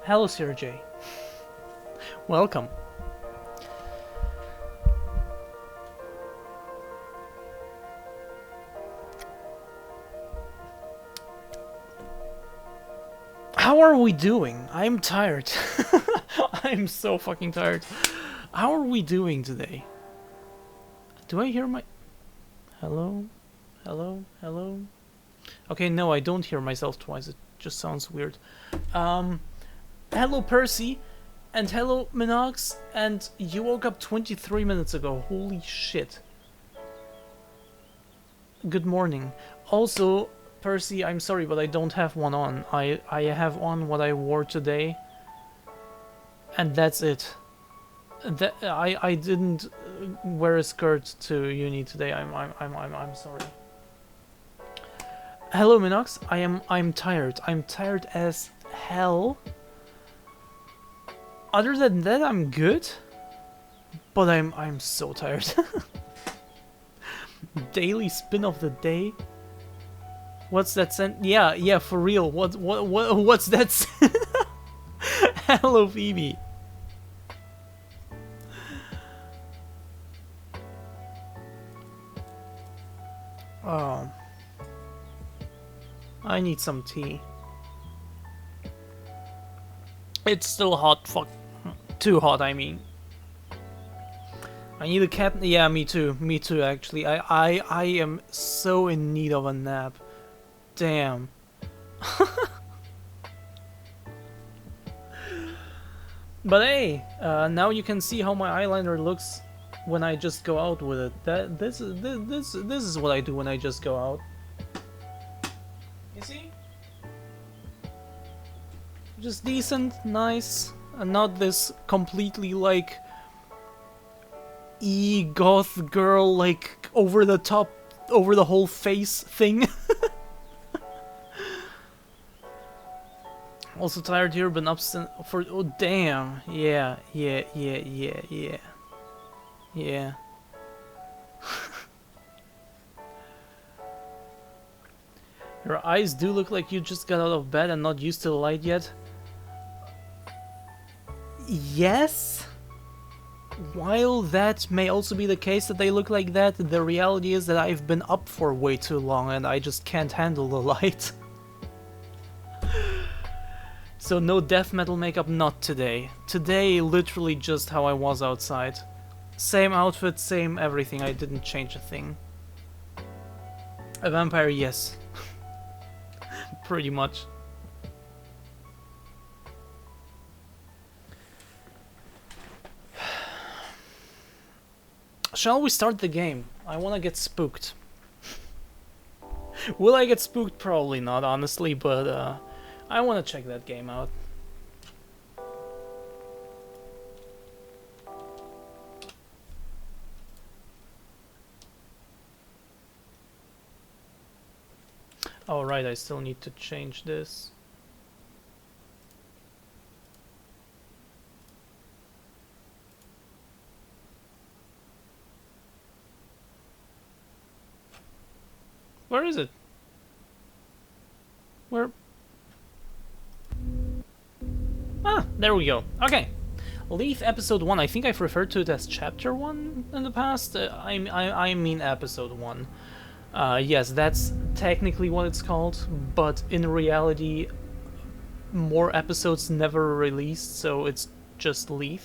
Hello, Sergey. Welcome. How are we doing? I'm tired. I'm so fucking tired. How are we doing today? Do I hear my... Hello? Hello? Hello? Okay, no, I don't hear myself twice. It just sounds weird. Hello, Percy. And hello, Minox. And you woke up 23 minutes ago. Holy shit. Good morning. Also, Percy, I'm sorry, but I don't have one on. I have on what I wore today, and that's it. That I didn't wear a skirt to uni today. I'm sorry. Hello, Minox. I'm tired. I'm tired as hell. Other than that, I'm good, but I'm so tired. Daily spin of the day. What's that sent? Yeah, for real. What's that? Hello, Phoebe. Oh, I need some tea. It's still hot. Fuck, too hot. I mean, I need a cat. Yeah, me too. Me too. Actually, I am so in need of a nap. Damn. But hey, now you can see how my eyeliner looks when I just go out with it. This is what I do when I just go out. You see? Just decent, nice, and not this completely like goth girl like over the top, over the whole face thing. Also tired here, been up for... Oh, damn. Yeah. Your eyes do look like you just got out of bed and not used to the light yet. Yes? While that may also be the case that they look like that, the reality is that I've been up for way too long and I just can't handle the light. So no death metal makeup, not today. Today, literally just how I was outside. Same outfit, same everything, I didn't change a thing. A vampire, yes. Pretty much. Shall we start the game? I wanna get spooked. Will I get spooked? Probably not, honestly, but I want to check that game out. Oh right, I still need to change this. Where is it? Where? Ah, there we go. Okay. Lethe episode 1. I think I've referred to it as chapter 1 in the past. I mean episode 1. Yes, that's technically what it's called, but in reality, more episodes never released, so it's just Lethe.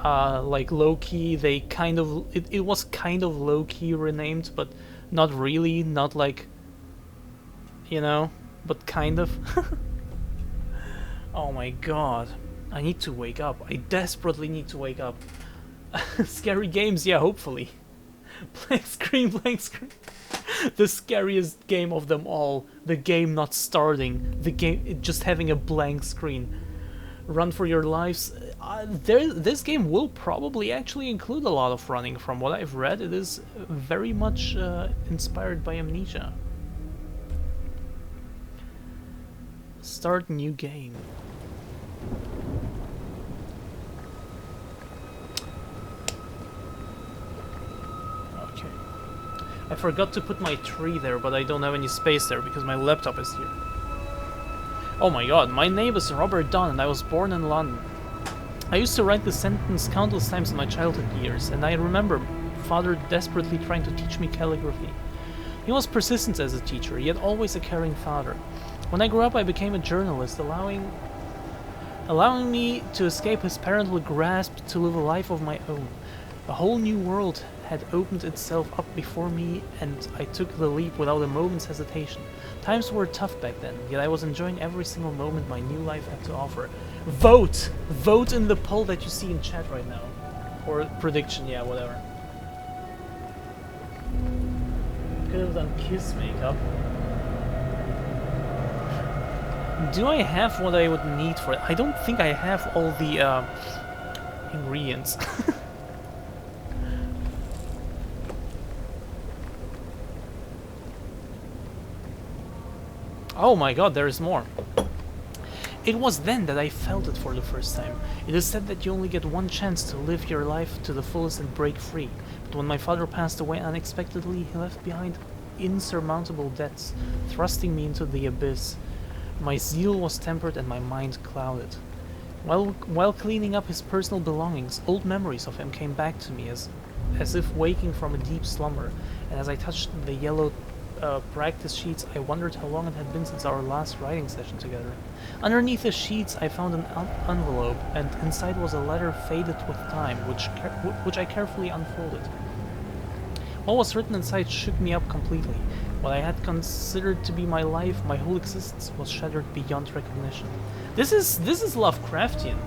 Like low-key, they kind of... It was kind of low-key renamed, but not really, not like... You know, but kind of. Oh my god. I need to wake up. I desperately need to wake up. Scary games, yeah, hopefully. Blank screen, blank screen. The scariest game of them all. The game not starting. The game just having a blank screen. Run for your lives. This game will probably actually include a lot of running. From what I've read, it is very much inspired by Amnesia. Start new game. Okay. I forgot to put my tree there, but I don't have any space there because my laptop is here. Oh my god, my name is Robert Dunn and I was born in London. I used to write this sentence countless times in my childhood years, and I remember father desperately trying to teach me calligraphy. He was persistent as a teacher, yet always a caring father. When I grew up, I became a journalist, allowing me to escape his parental grasp to live a life of my own. A whole new world had opened itself up before me, and I took the leap without a moment's hesitation. Times were tough back then, yet I was enjoying every single moment my new life had to offer. Vote! Vote in the poll that you see in chat right now. Or prediction, yeah, whatever. Could have done kiss makeup. Do I have what I would need for it? I don't think I have all the ingredients. Oh my god, there is more. It was then that I felt it for the first time. It is said that you only get one chance to live your life to the fullest and break free. But when my father passed away unexpectedly, he left behind insurmountable debts, thrusting me into the abyss. My zeal was tempered and my mind clouded. While cleaning up his personal belongings, old memories of him came back to me as if waking from a deep slumber, and as I touched the yellow practice sheets, I wondered how long it had been since our last writing session together. Underneath the sheets I found an envelope, and inside was a letter faded with time, which I carefully unfolded. What was written inside shook me up completely. What I had considered to be my life, my whole existence, was shattered beyond recognition. This is Lovecraftian.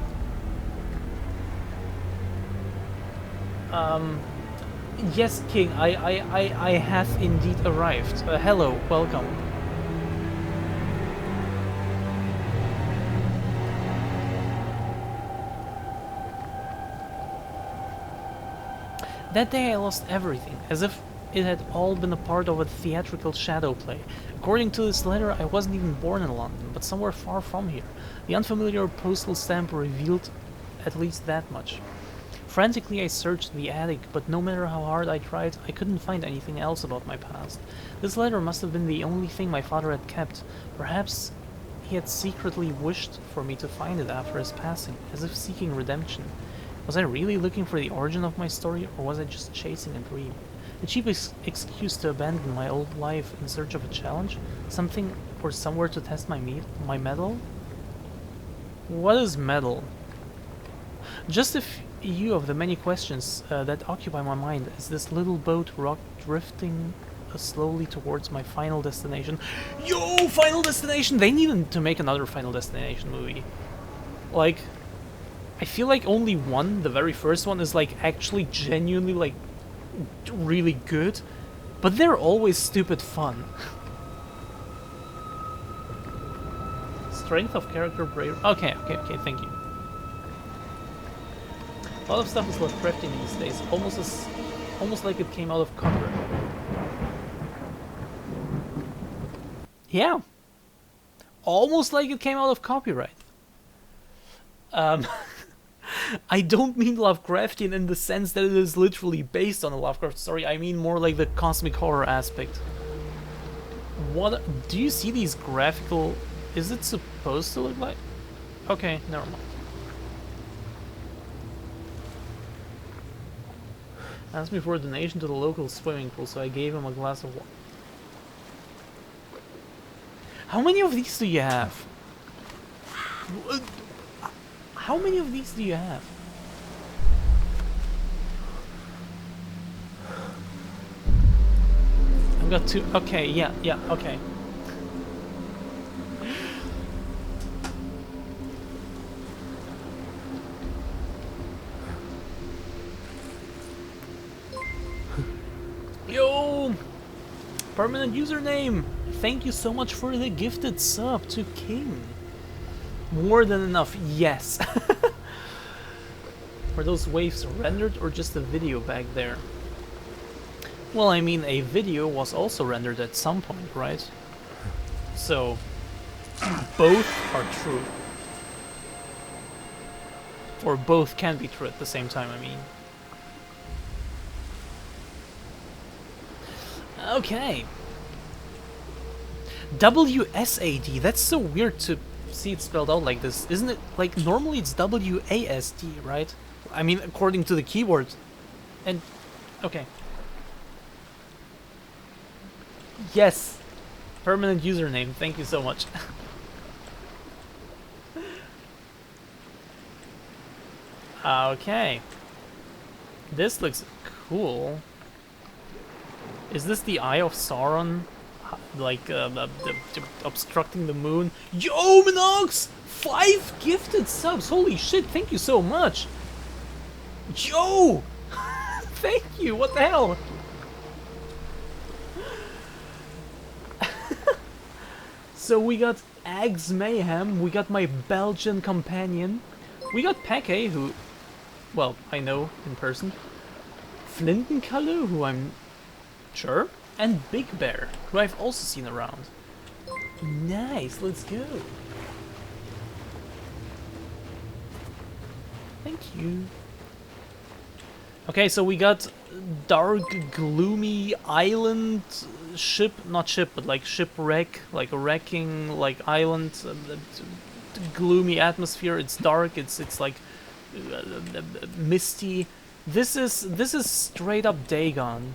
Yes, King, I have indeed arrived. Hello, welcome. That day I lost everything, as if it had all been a part of a theatrical shadow play. According to this letter, I wasn't even born in London, but somewhere far from here. The unfamiliar postal stamp revealed at least that much. Frantically I searched the attic, but no matter how hard I tried, I couldn't find anything else about my past. This letter must have been the only thing my father had kept. Perhaps he had secretly wished for me to find it after his passing, as if seeking redemption. Was I really looking for the origin of my story, or was I just chasing a dream? A cheap excuse to abandon my old life in search of a challenge? Something or somewhere to test my mettle? What is metal? Just a few of the many questions that occupy my mind as this little boat rocked drifting slowly towards my final destination. Yo, Final Destination! They needed to make another Final Destination movie. Like, I feel like only one, the very first one, is like actually genuinely like really good, but they're always stupid fun. Strength of character, bravery. Okay, thank you. A lot of stuff is Lovecraftian these days, almost like it came out of copyright. Yeah, almost like it came out of copyright. I don't mean Lovecraftian in the sense that it is literally based on a Lovecraft story. I mean more like the cosmic horror aspect. What do you see these graphical? Is it supposed to look like? Okay, never mind. Asked me for a donation to the local swimming pool, so I gave him a glass of water. How many of these do you have? How many of these do you have? I've got two. Okay, yeah, okay. Yo! Permanent username! Thank you so much for the gifted sub to King. More than enough, yes. Were those waves rendered or just a video back there? Well, I mean, a video was also rendered at some point, right? So, both are true. Or both can be true at the same time, I mean. Okay. WSAD, that's so weird to see it spelled out like this. Isn't it, like, normally it's W-A-S-T, right? I mean, according to the keyboard. And, okay. Yes! Permanent username, thank you so much. Okay. This looks cool. Is this the Eye of Sauron? Like, obstructing the moon? Yo, Minox! 5 gifted subs! Holy shit, thank you so much! Yo! Thank you, what the hell? So we got Ags Mayhem, we got my Belgian companion, we got Peke, who, well, I know in person, Flintenkalle, who I'm sure, and Big Bear, who I've also seen around. Nice, let's go. Thank you. Okay, so we got dark, gloomy island ship, not ship, but like shipwreck, like a wrecking, like island, gloomy atmosphere. It's dark. It's like misty. This is straight up Dagon,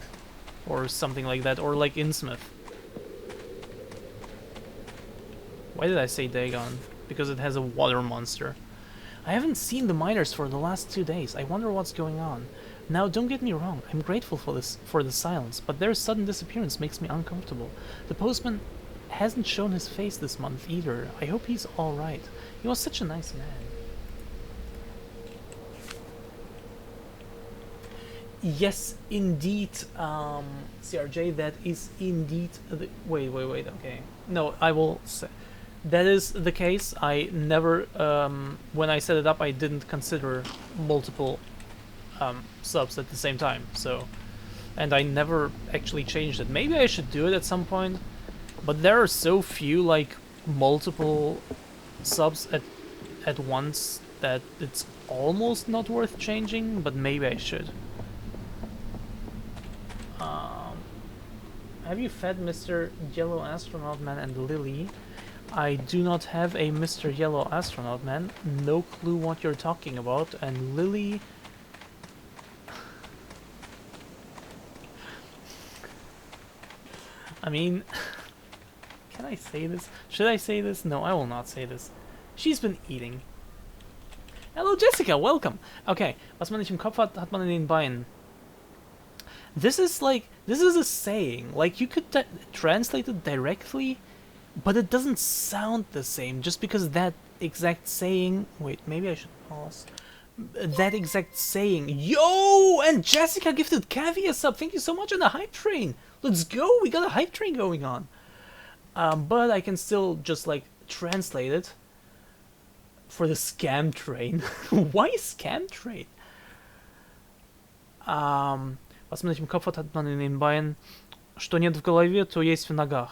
or something like that, or like Innsmouth. Why did I say Dagon? Because it has a water monster. I haven't seen the miners for the last 2 days. I wonder what's going on. Now, don't get me wrong, I'm grateful for the silence, but their sudden disappearance makes me uncomfortable. The postman hasn't shown his face this month either. I hope he's alright. He was such a nice man. Yes, indeed, CRJ, that is indeed the... Wait, okay. No, I will say... That is the case. I never, when I set it up, I didn't consider multiple subs at the same time, so... And I never actually changed it. Maybe I should do it at some point, but there are so few, like, multiple subs at once that it's almost not worth changing, but maybe I should. Have you fed Mr. Yellow Astronaut Man and Lily? I do not have a Mr. Yellow Astronaut Man. No clue what you're talking about. And Lily... I mean... Can I say this? Should I say this? No, I will not say this. She's been eating. Hello Jessica, welcome! Okay, was man nicht im Kopf hat, hat man in den Beinen. This is like... This is a saying. Like, you could translate it directly, but it doesn't sound the same, just because that exact saying... Wait, maybe I should pause. That exact saying... Yo! And Jessica gifted Cavi a sub! Thank you so much on the hype train! Let's go! We got a hype train going on! But I can still just, like, translate it for the scam train. Why scam train? Was man nicht im Kopf hat, hat man in den Beinen. Что нет в голове, то есть в ногах.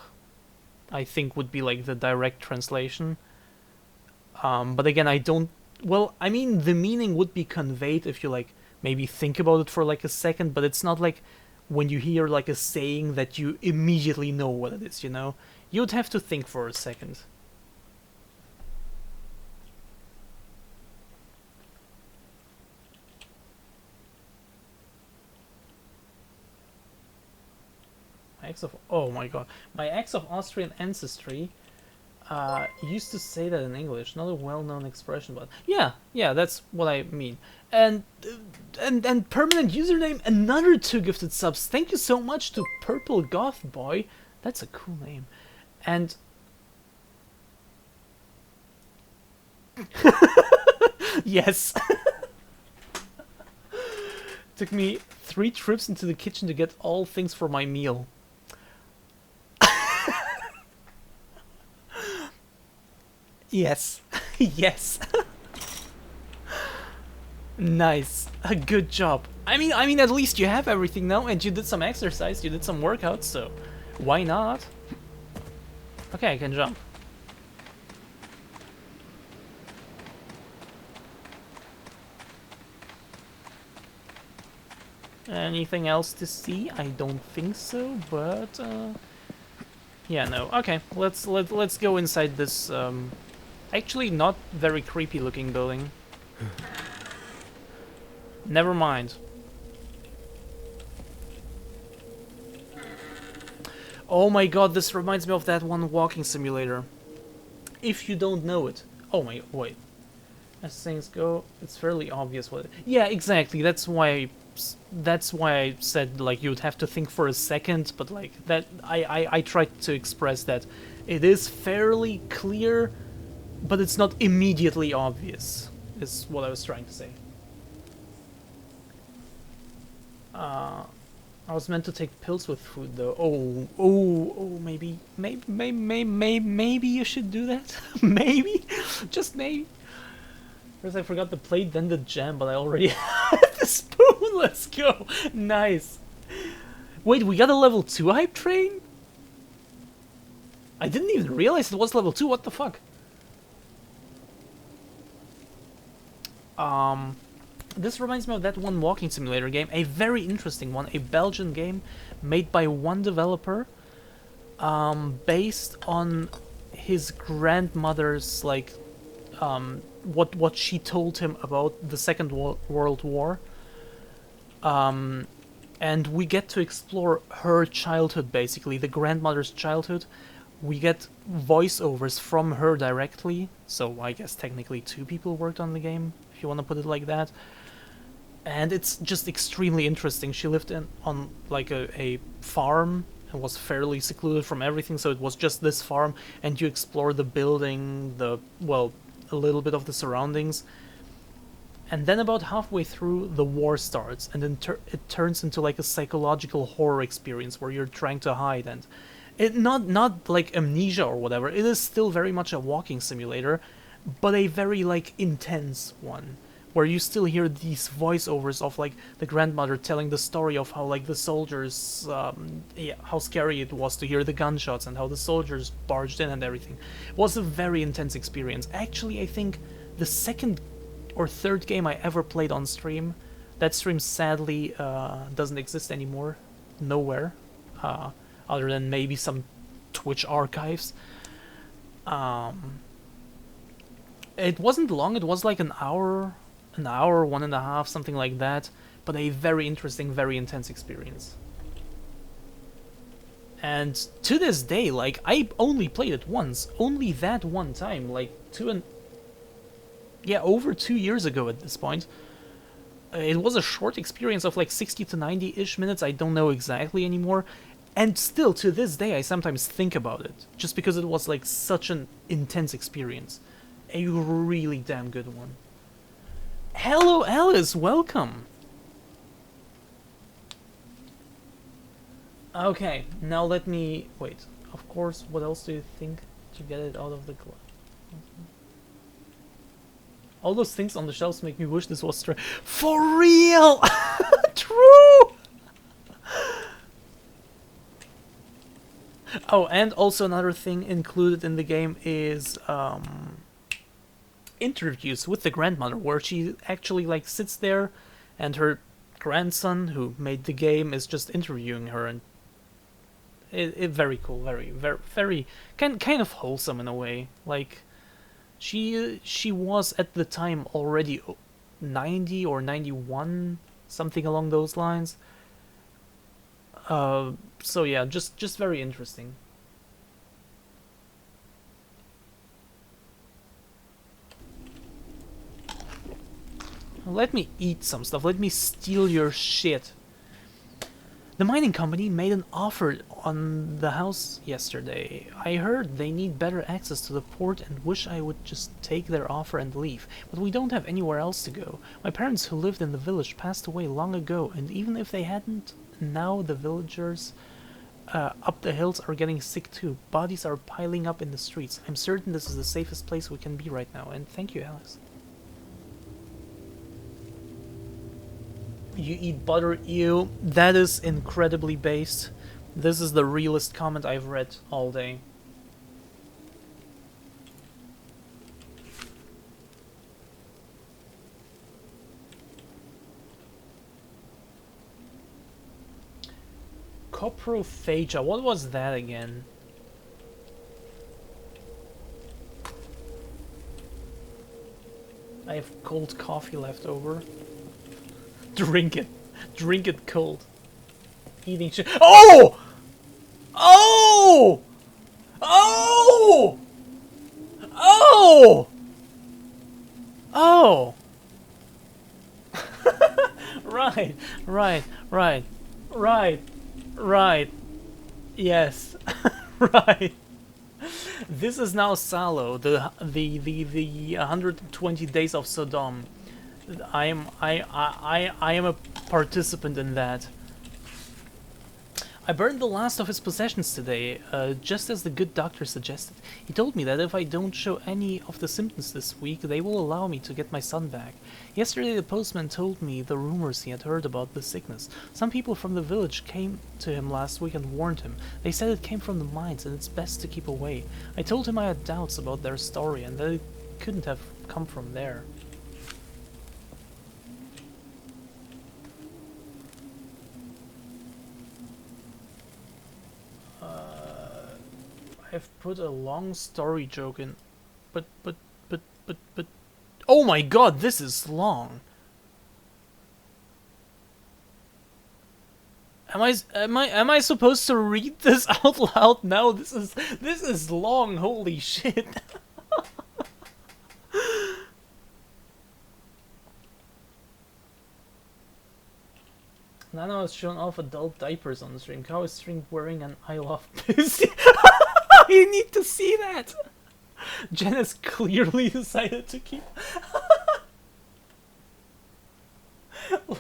I think would be like the direct translation. But again, I don't... Well, I mean, the meaning would be conveyed if you, like, maybe think about it for, like, a second, but it's not like when you hear, like, a saying that you immediately know what it is, you know? You'd have to think for a second. Oh my god. My ex of Austrian ancestry used to say that in English. Not a well-known expression, but yeah, that's what I mean. And permanent username, another 2 gifted subs. Thank you so much to Purple Goth Boy. That's a cool name. And yes. Took me 3 trips into the kitchen to get all things for my meal. Yes. Yes. Nice. A good job. I mean, at least you have everything now, and you did some exercise, you did some workouts, so why not? Okay, I can jump. Anything else to see? I don't think so, but yeah, no. Okay, let's go inside this Actually, not very creepy looking building. Never mind. Oh my god, this reminds me of that one walking simulator. If you don't know it. Oh my, wait. As things go, it's fairly obvious what. Yeah, exactly. That's why I said like you'd have to think for a second, but like that I tried to express that it is fairly clear, but it's not immediately obvious. Is what I was trying to say. I was meant to take pills with food though. Oh, maybe you should do that. Maybe, just maybe. First I forgot the plate, then the jam, but I already had the spoon. Let's go. Nice. Wait, we got a level 2 hype train? I didn't even realize it was level 2. What the fuck? This reminds me of that one walking simulator game, a very interesting one, a Belgian game made by one developer, based on his grandmother's like what she told him about the Second World War. And we get to explore her childhood, basically, the grandmother's childhood. We get voiceovers from her directly, so I guess technically 2 people worked on the game, if you want to put it like that. And it's just extremely interesting. She lived on like a farm and was fairly secluded from everything, so it was just this farm, and you explore the building, a little bit of the surroundings. And then about halfway through, the war starts, and then it turns into like a psychological horror experience where you're trying to hide, and it not like Amnesia or whatever. It is still very much a walking simulator, but a very like intense one, where you still hear these voiceovers of like the grandmother telling the story of how like the soldiers, how scary it was to hear the gunshots and how the soldiers barged in and everything. It was a very intense experience. Actually, I think the second or third game I ever played on stream. That stream sadly doesn't exist anymore, nowhere, other than maybe some Twitch archives. It wasn't long. It was like an hour, 1.5, something like that. But a very interesting, very intense experience. And to this day, like I only played it once, only that one time, like over 2 years ago at this point. It was a short experience of like 60 to 90-ish minutes, I don't know exactly anymore. And still, to this day, I sometimes think about it, just because it was like such an intense experience. A really damn good one. Hello, Alice, welcome! Okay, now let me... Wait, of course, what else do you think to get it out of the glass? All those things on the shelves make me wish this was straight. For real! True! Oh, and also another thing included in the game is interviews with the grandmother, where she actually like sits there and her grandson, who made the game, is just interviewing her, and it very cool, very kind of wholesome in a way. Like she was at the time already 90 or 91, something along those lines. So yeah, just very interesting. Let me eat some stuff. Let me steal your shit. The mining company made an offer on the house yesterday. I heard they need better access to the port and wish I would just take their offer and leave. But we don't have anywhere else to go. My parents who lived in the village passed away long ago, and even if they hadn't, now the villagers up the hills are getting sick too. Bodies are piling up in the streets. I'm certain this is the safest place we can be right now, and thank you, Alex. You eat butter, ew. That is incredibly based. This is the realest comment I've read all day. Coprophagia, what was that again? I have cold coffee left over. Drink it. Drink it cold. Eating shit. Oh! Oh! Oh! Oh! Oh! Right, right, right, right, right. Yes, right. This is now Salo, the 120 days of Sodom. I am a participant in that. I burned the last of his possessions today, just as the good doctor suggested. He told me that if I don't show any of the symptoms this week, they will allow me to get my son back. Yesterday the postman told me the rumors he had heard about the sickness. Some people from the village came to him last week and warned him. They said it came from the mines and it's best to keep away. I told him I had doubts about their story and that it couldn't have come from there. I've put a long story joke in, but, oh my god, this is long. Am I supposed to read this out loud now? This is long, holy shit. Nano has shown off adult diapers on the stream. Cow is streamed wearing an I love pussy. You need to see that! Jen has clearly decided to keep...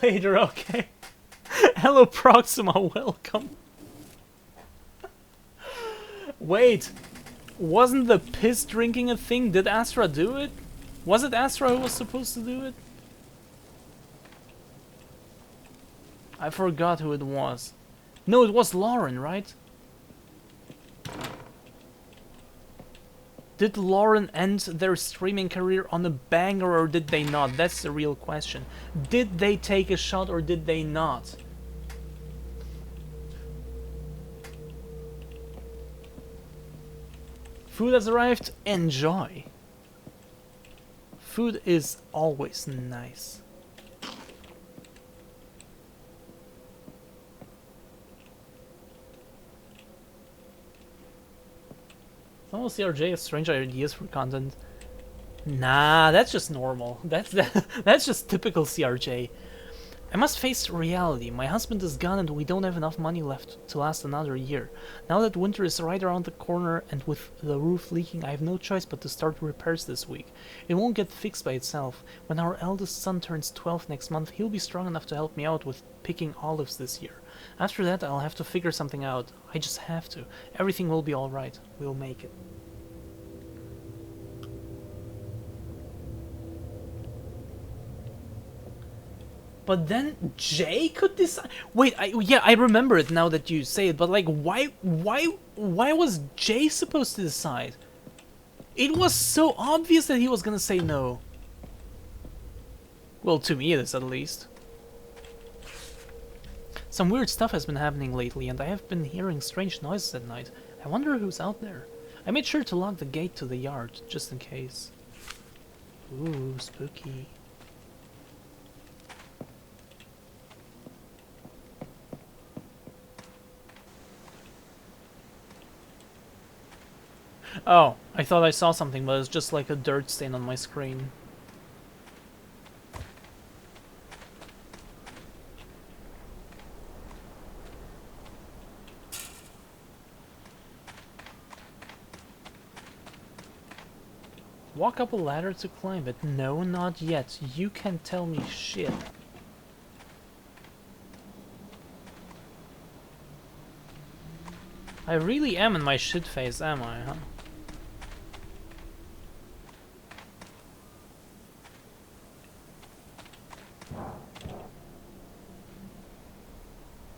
Later, okay. Hello Proxima, welcome. Wait, wasn't the piss drinking a thing? Did Astra do it? Was it Astra who was supposed to do it? I forgot who it was. No, it was Lauren, right? Did Lauren end their streaming career on a banger or did they not? That's the real question. Did they take a shot or did they not? Food has arrived. Enjoy. Food is always nice. Some of CRJ has strange ideas for content. Nah, that's just normal. That's just typical CRJ. I must face reality. My husband is gone and we don't have enough money left to last another year. Now that winter is right around the corner and with the roof leaking, I have no choice but to start repairs this week. It won't get fixed by itself. When our eldest son turns 12 next month, he'll be strong enough to help me out with picking olives this year. After that, I'll have to figure something out. I just have to. Everything will be alright. We'll make it. But then Jay could decide. Wait, yeah, I remember it now that you say it. But like, why was Jay supposed to decide? It was so obvious that he was gonna say no. Well, to me it is at least. Some weird stuff has been happening lately, and I have been hearing strange noises at night. I wonder who's out there. I made sure to lock the gate to the yard, just in case. Ooh, spooky. Oh, I thought I saw something, but it's just like a dirt stain on my screen. Walk up a ladder to climb it. No, not yet. You can't tell me shit. I really am in my shit phase, am I, huh?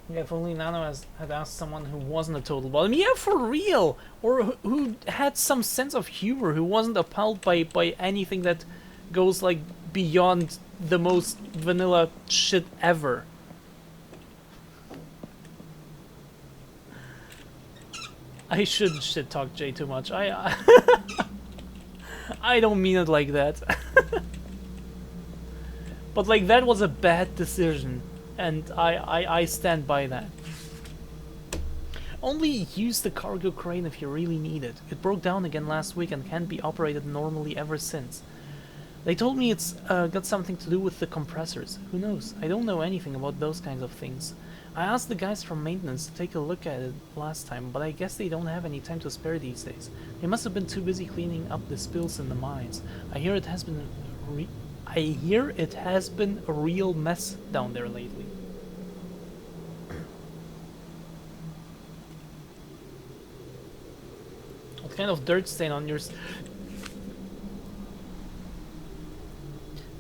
Yeah, if only Nano had asked someone who wasn't a total bottom. Yeah, for real! Or who had some sense of humor, who wasn't appalled by anything that goes, like, beyond the most vanilla shit ever. I shouldn't shit talk Jay too much. I don't mean it like that. But like that was a bad decision, and I stand by that. Only use the cargo crane if you really need it. It broke down again last week and can't be operated normally ever since. They told me it's got something to do with the compressors. Who knows? I don't know anything about those kinds of things. I asked the guys from maintenance to take a look at it last time, but I guess they don't have any time to spare these days. They must have been too busy cleaning up the spills in the mines. I hear it has been a real mess down there lately. What kind of dirt stain on your...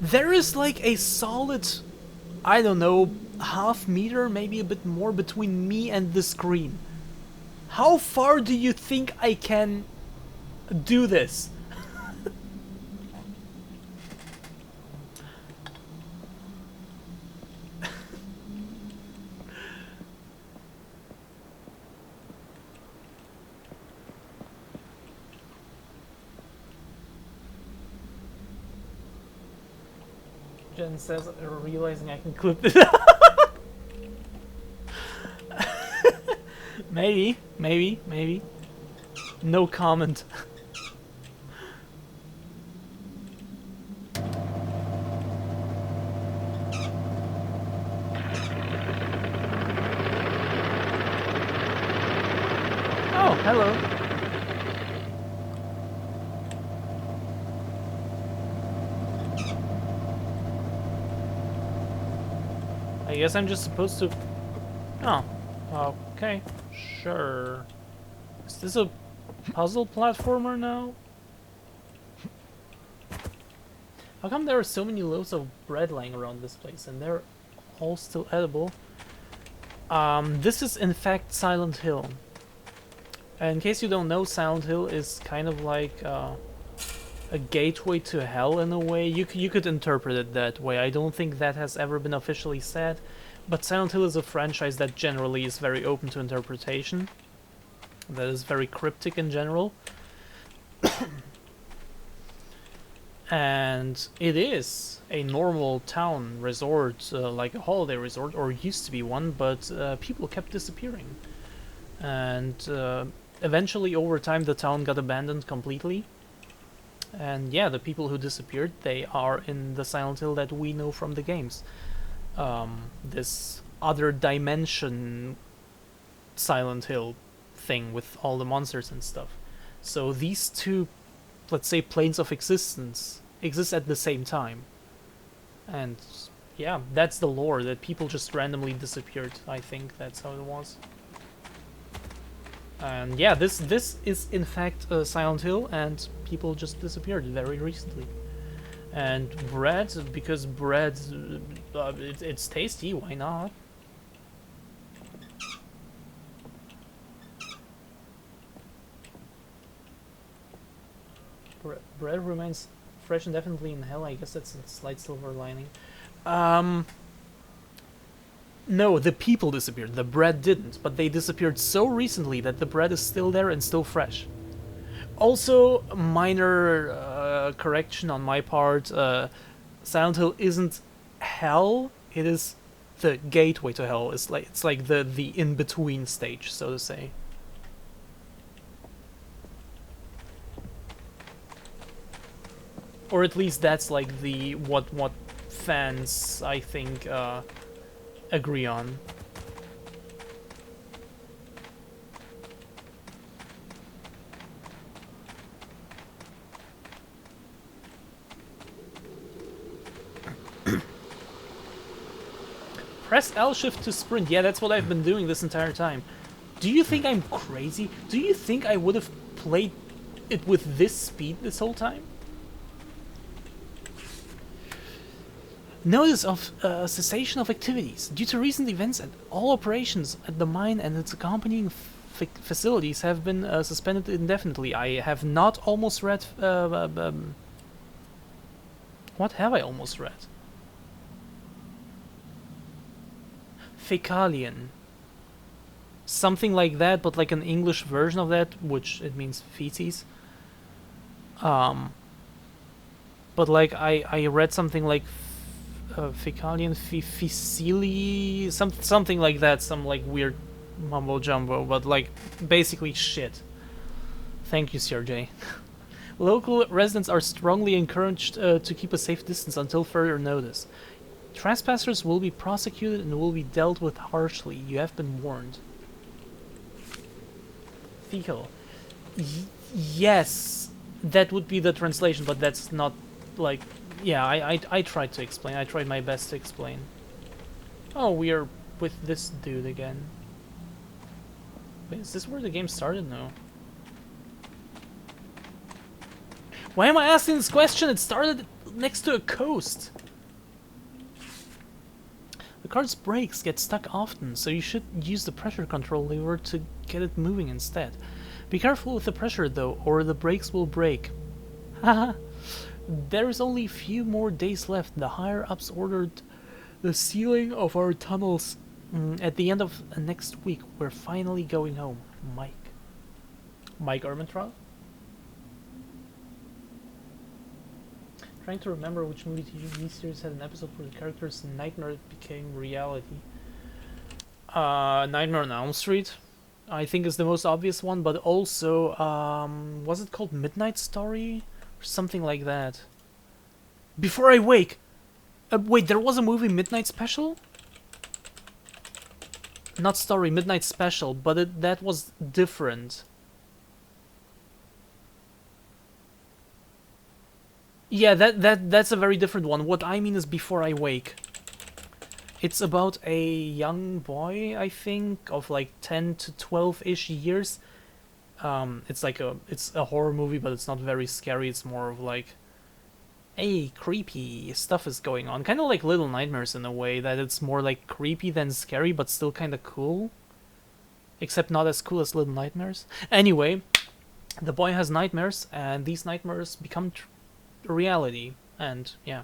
There is like a solid, I don't know, half meter, maybe a bit more between me and the screen. How far do you think I can do this? Jen says, realizing I can clip this. Maybe. No comment. Oh, hello. I guess I'm just supposed to... Oh, okay, sure. Is this a puzzle platformer now? How come there are so many loaves of bread lying around this place and they're all still edible? This is in fact Silent Hill. In case you don't know, Silent Hill is kind of like a gateway to hell in a way. You could interpret it that way. I don't think that has ever been officially said, but Silent Hill is a franchise that generally is very open to interpretation. That is very cryptic in general. And it is a normal town resort, like a holiday resort, or used to be one, but people kept disappearing. And eventually, over time, the town got abandoned completely. And yeah, the people who disappeared, they are in the Silent Hill that we know from the games. This other dimension Silent Hill thing with all the monsters and stuff. So these two, let's say, planes of existence exist at the same time. And yeah, that's the lore, that people just randomly disappeared. I think that's how it was. And yeah, this is in fact Silent Hill, and people just disappeared very recently. And bread, because bread, it's tasty, why not? Bread remains fresh and definitely in hell. I guess that's a slight silver lining. No, the people disappeared. The bread didn't, but they disappeared so recently that the bread is still there and still fresh. Also, minor correction on my part. Silent Hill isn't hell. It is the gateway to hell. It's like the in-between stage, so to say. Or at least that's like the what fans, I think, agree on. Press L shift to sprint. Yeah, that's what I've been doing this entire time. Do you think I'm crazy? Do you think I would have played it with this speed this whole time? Notice of cessation of activities. Due to recent events, all operations at the mine and its accompanying facilities have been suspended indefinitely. I have not almost read... what have I almost read? Fecalian. Something like that, but like an English version of that, which it means feces. But like I read something like Fecalian Ficili, something like that, some like weird mumbo jumbo, but like basically shit. Thank you, CRJ. Local residents are strongly encouraged to keep a safe distance until further notice. Trespassers will be prosecuted and will be dealt with harshly. You have been warned. Fecal. Yes, that would be the translation, but that's not like. Yeah, I tried to explain. I tried my best to explain. Oh, we are with this dude again. Wait, is this where the game started? No. Why am I asking this question? It started next to a coast. The car's brakes get stuck often, so you should use the pressure control lever to get it moving instead. Be careful with the pressure though, or the brakes will break. Haha. There is only a few more days left. The higher-ups ordered the sealing of our tunnels at the end of next week. We're finally going home. Mike. Mike Armentrout? Trying to remember which movie TV series had an episode where the character's nightmare became reality. Nightmare on Elm Street, I think, is the most obvious one, but also, was it called Midnight Story? Or something like that. Before I Wake! Wait, there was a movie, Midnight Special? Not Story, Midnight Special, but that was different. Yeah, that's a very different one. What I mean is Before I Wake. It's about a young boy, I think, of like 10 to 12-ish years. It's a horror movie, but it's not very scary. It's more of like, hey, creepy stuff is going on. Kind of like Little Nightmares in a way, that it's more like creepy than scary, but still kind of cool. Except not as cool as Little Nightmares. Anyway, the boy has nightmares, and these nightmares become reality, and yeah.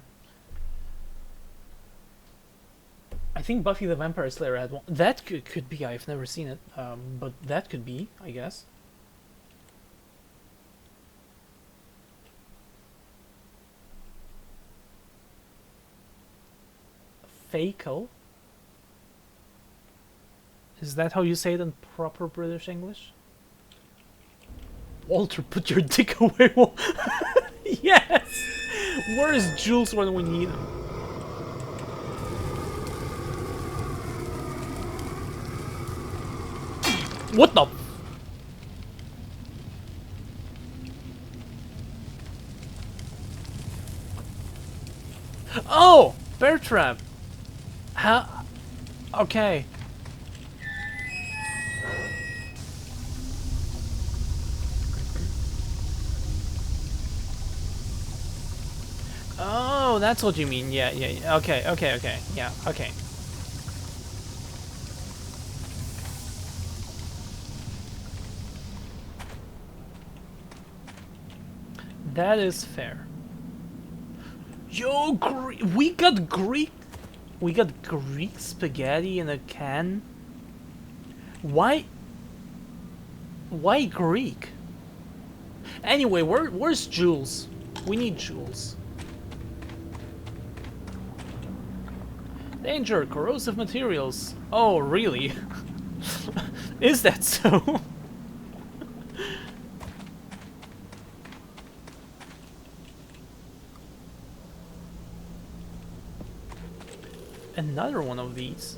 I think Buffy the Vampire Slayer had one. That could be, I've never seen it, but that could be, I guess. Fecal? Is that how you say it in proper British English? Walter, put your dick away. Yes! Where is Jules when we need him? What the? Oh! Bear trap! How? Okay. Oh, that's what you mean. Yeah. Okay. Yeah, okay. That is fair. Yo, we got Greek spaghetti in a can. Why Greek? Anyway, where's Jules? We need Jules. Danger, corrosive materials. Oh, really? Is that so? Another one of these.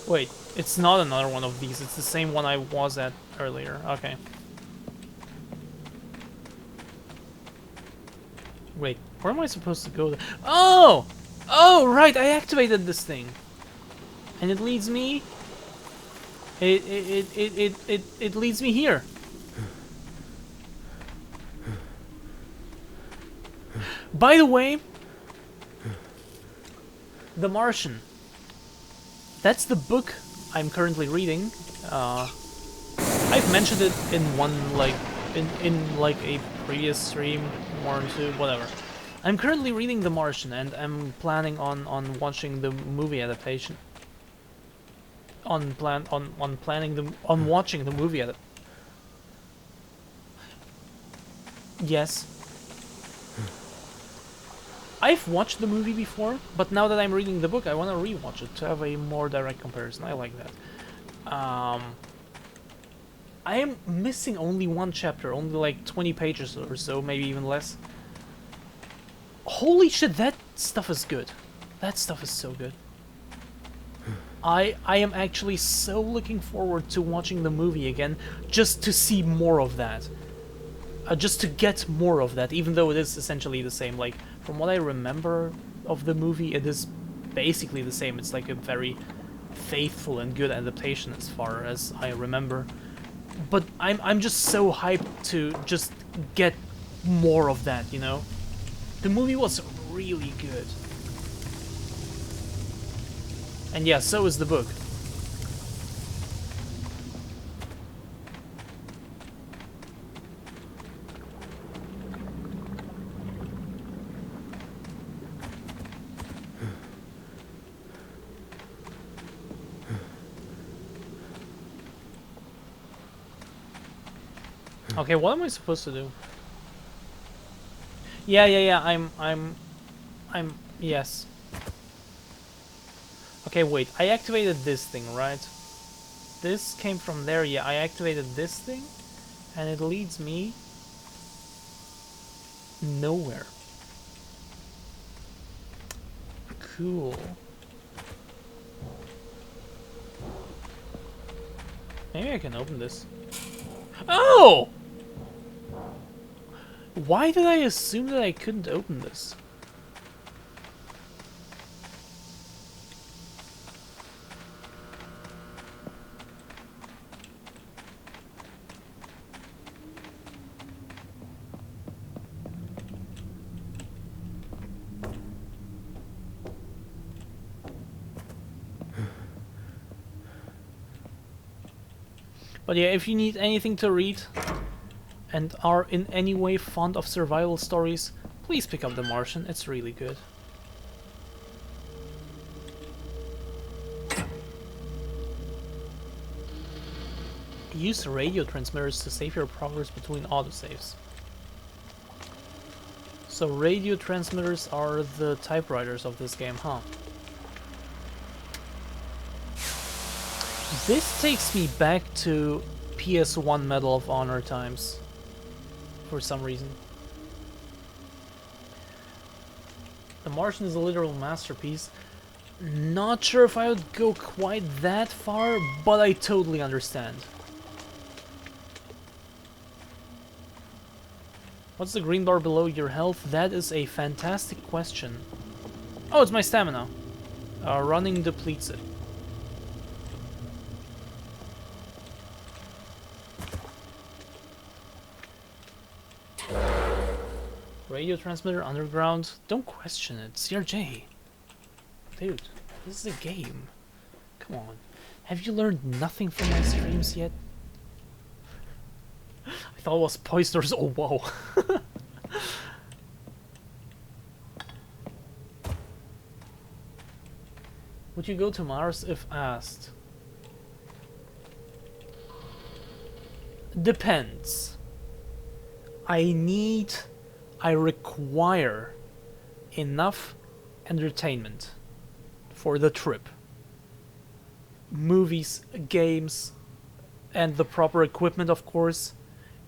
Wait, it's not another one of these. It's the same one I was at earlier. Okay. Wait, where am I supposed to go? Oh! Oh, right, I activated this thing. And it leads me... It leads me here. By the way, The Martian. That's the book I'm currently reading. I've mentioned it in one, like, in like a previous stream, one or two, whatever. I'm currently reading The Martian, and I'm planning on watching the movie adaptation. On watching the movie adaptation. Yes. I've watched the movie before, but now that I'm reading the book, I want to rewatch it to have a more direct comparison. I like that. I am missing only one chapter, only like 20 pages or so, maybe even less. Holy shit, that stuff is good. That stuff is so good. I am actually so looking forward to watching the movie again, just to see more of that. Just to get more of that, even though it is essentially the same. Like, from what I remember of the movie, it is basically the same. It's like a very faithful and good adaptation as far as I remember. But I'm just so hyped to just get more of that, you know? The movie was really good. And yeah, so is the book. Okay, what am I supposed to do? Yeah, yes. Okay, wait, I activated this thing, right? This came from there, yeah, I activated this thing, and it leads me nowhere. Cool. Maybe I can open this. Oh! Why did I assume that I couldn't open this? But yeah, if you need anything to read and are in any way fond of survival stories, please pick up The Martian, it's really good. Use radio transmitters to save your progress between autosaves. So radio transmitters are the typewriters of this game, huh? This takes me back to PS1 Medal of Honor times, for some reason. The Martian is a literal masterpiece. Not sure if I would go quite that far, but I totally understand. What's the green bar below your health? That is a fantastic question. Oh, it's my stamina. Running depletes it. Radio transmitter underground. Don't question it. CRJ. Dude, this is a game. Come on. Have you learned nothing from my streams yet? I thought it was poisters. Oh, wow. Would you go to Mars if asked? Depends. I require enough entertainment for the trip. Movies, games, and the proper equipment, of course.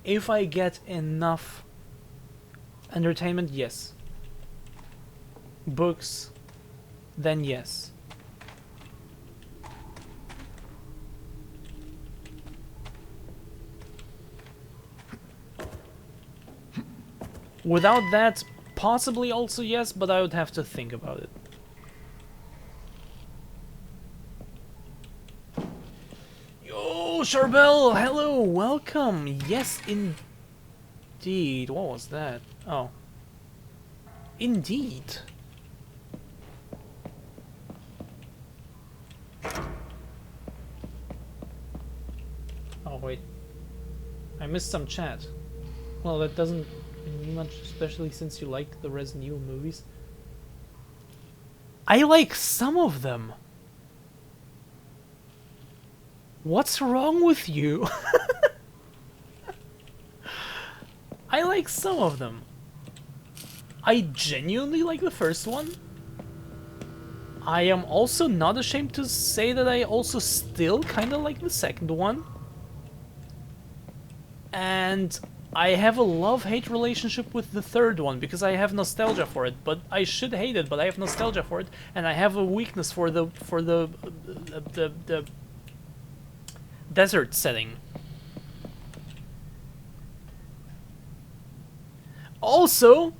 If I get enough entertainment, yes. Books, then yes. Without that, possibly also yes, but I would have to think about it. Yo, Charbel, hello, welcome. Yes, indeed. What was that? Oh. Indeed. Oh, wait. I missed some chat. Well, that doesn't mean much, especially since you like the Resident Evil movies. I like some of them. What's wrong with you? I like some of them. I genuinely like the first one. I am also not ashamed to say that I also still kind of like the second one. And I have a love-hate relationship with the third one because I have nostalgia for it. But I should hate it, but I have nostalgia for it, and I have a weakness for the desert setting. Also,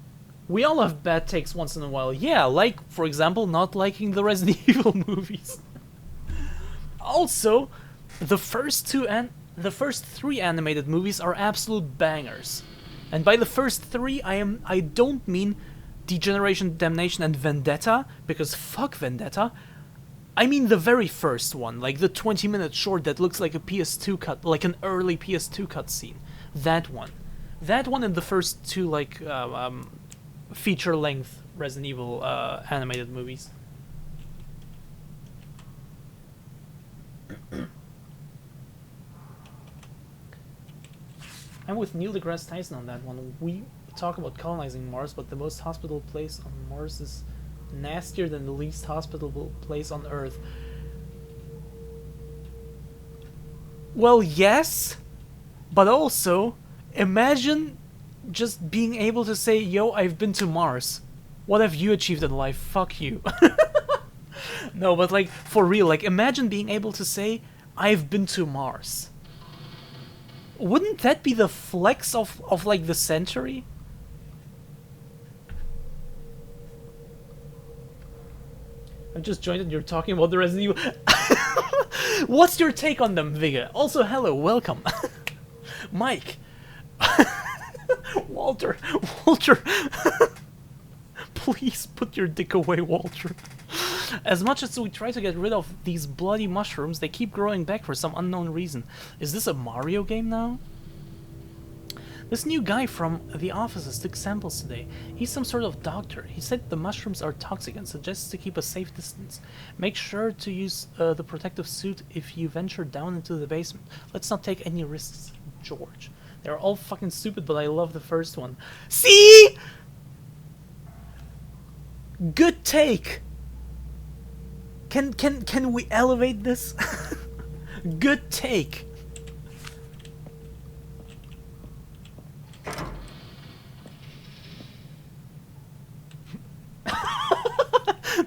we all have bad takes once in a while. Yeah, like, for example, not liking the Resident Evil movies. Also, the first three animated movies are absolute bangers. And by the first three, I don't mean Degeneration, Damnation, and Vendetta, because fuck Vendetta. I mean the very first one, like the 20-minute short that looks like a PS2 cut, like an early PS2 cutscene. That one. That one and the first two, like, feature-length Resident Evil animated movies. I'm with Neil deGrasse Tyson on that one. We talk about colonizing Mars, but the most hospitable place on Mars is nastier than the least hospitable place on Earth. Well, yes, but also, imagine just being able to say, yo, I've been to Mars. What have you achieved in life? Fuck you. No, but like, for real, like, imagine being able to say, I've been to Mars. Wouldn't that be the flex of like, the century? I've just joined and you're talking about the Resident Evil. What's your take on them, Vigga? Also, hello, welcome. Mike. Walter. Please put your dick away, Walter. As much as we try to get rid of these bloody mushrooms, they keep growing back for some unknown reason. Is this a Mario game now? This new guy from the offices took samples today. He's some sort of doctor. He said the mushrooms are toxic and suggests to keep a safe distance. Make sure to use the protective suit if you venture down into the basement. Let's not take any risks, George. They're all fucking stupid, but I love the first one. See? Good take. Can we elevate this? Good take.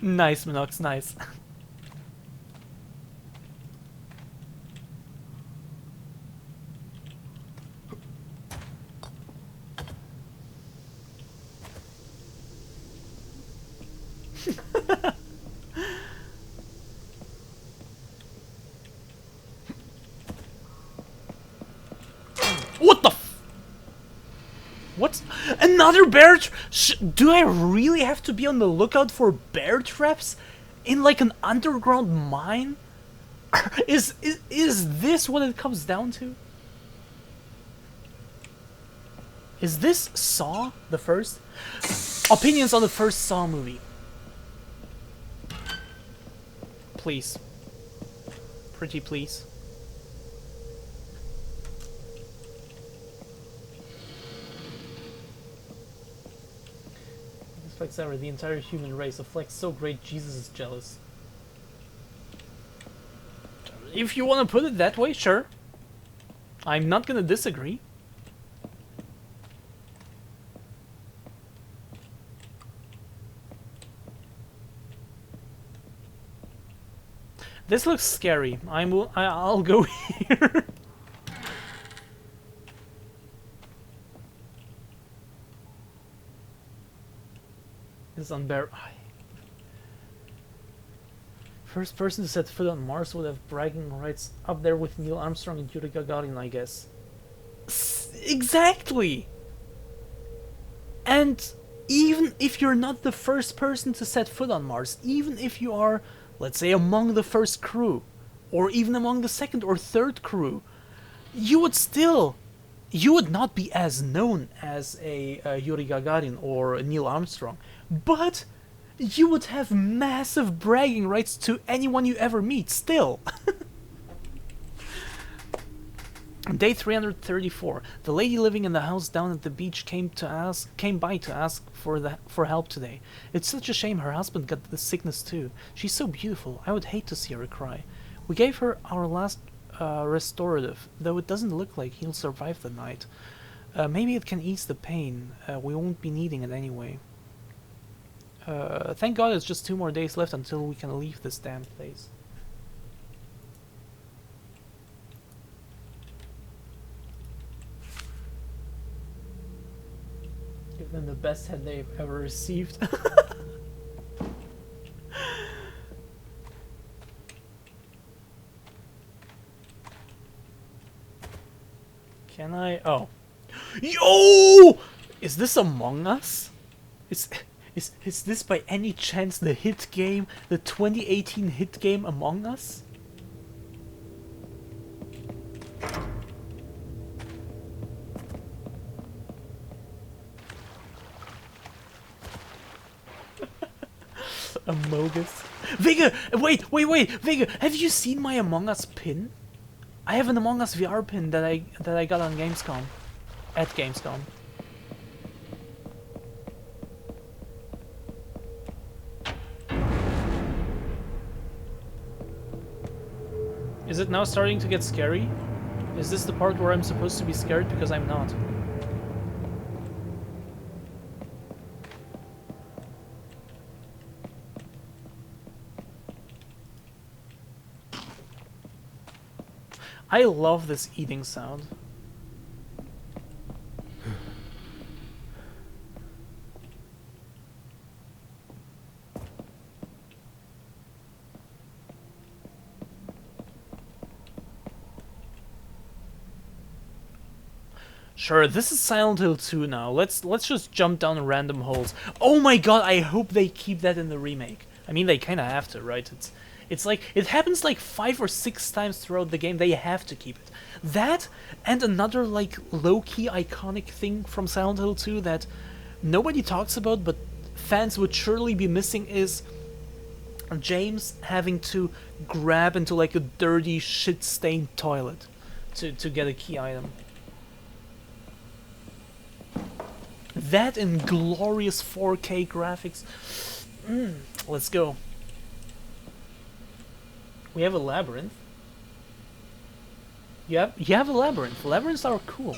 Nice, Minox, nice. What the f- What's another bear do I really have to be on the lookout for bear traps in like an underground mine? Is this what it comes down to? Is this Saw the first? Opinions on the first Saw movie. Please. Pretty please. Flex ever, the entire human race. A flex so great Jesus is jealous. If you want to put it that way, sure. I'm not gonna disagree. This looks scary. I'll go here. This is unbearable. First person to set foot on Mars would have bragging rights up there with Neil Armstrong and Yuri Gagarin, I guess. Exactly! And even if you're not the first person to set foot on Mars, even if you are, let's say, among the first crew, or even among the second or third crew, you would not be as known as a Yuri Gagarin or Neil Armstrong, but you would have massive bragging rights to anyone you ever meet, still. Day 334. The lady living in the house down at the beach came by to ask for help today. It's such a shame her husband got the sickness too. She's so beautiful. I would hate to see her cry. We gave her our last restorative, though it doesn't look like he'll survive the night. Maybe it can ease the pain. We won't be needing it anyway. Thank God it's just 2 more days left until we can leave this damn place. Give them the best head they've ever received. Can I? Oh. Yo! Is this Among Us? Is this by any chance the hit game, the 2018 hit game Among Us? Amogus. Vega! Wait! Vega, have you seen my Among Us pin? I have an Among Us VR pin that I got on Gamescom. At Gamescom. Is it now starting to get scary? Is this the part where I'm supposed to be scared because I'm not? I love this eating sound. Sure, this is Silent Hill 2 now. Let's just jump down random holes. Oh my god, I hope they keep that in the remake. I mean, they kind of have to, right? It's like, it happens like 5 or 6 times throughout the game. They have to keep it. That, and another like low-key iconic thing from Silent Hill 2 that nobody talks about, but fans would surely be missing, is James having to grab into like a dirty, shit-stained toilet to get a key item. That in glorious 4K graphics. Let's go. We have a labyrinth. You have a labyrinth. Labyrinths are cool.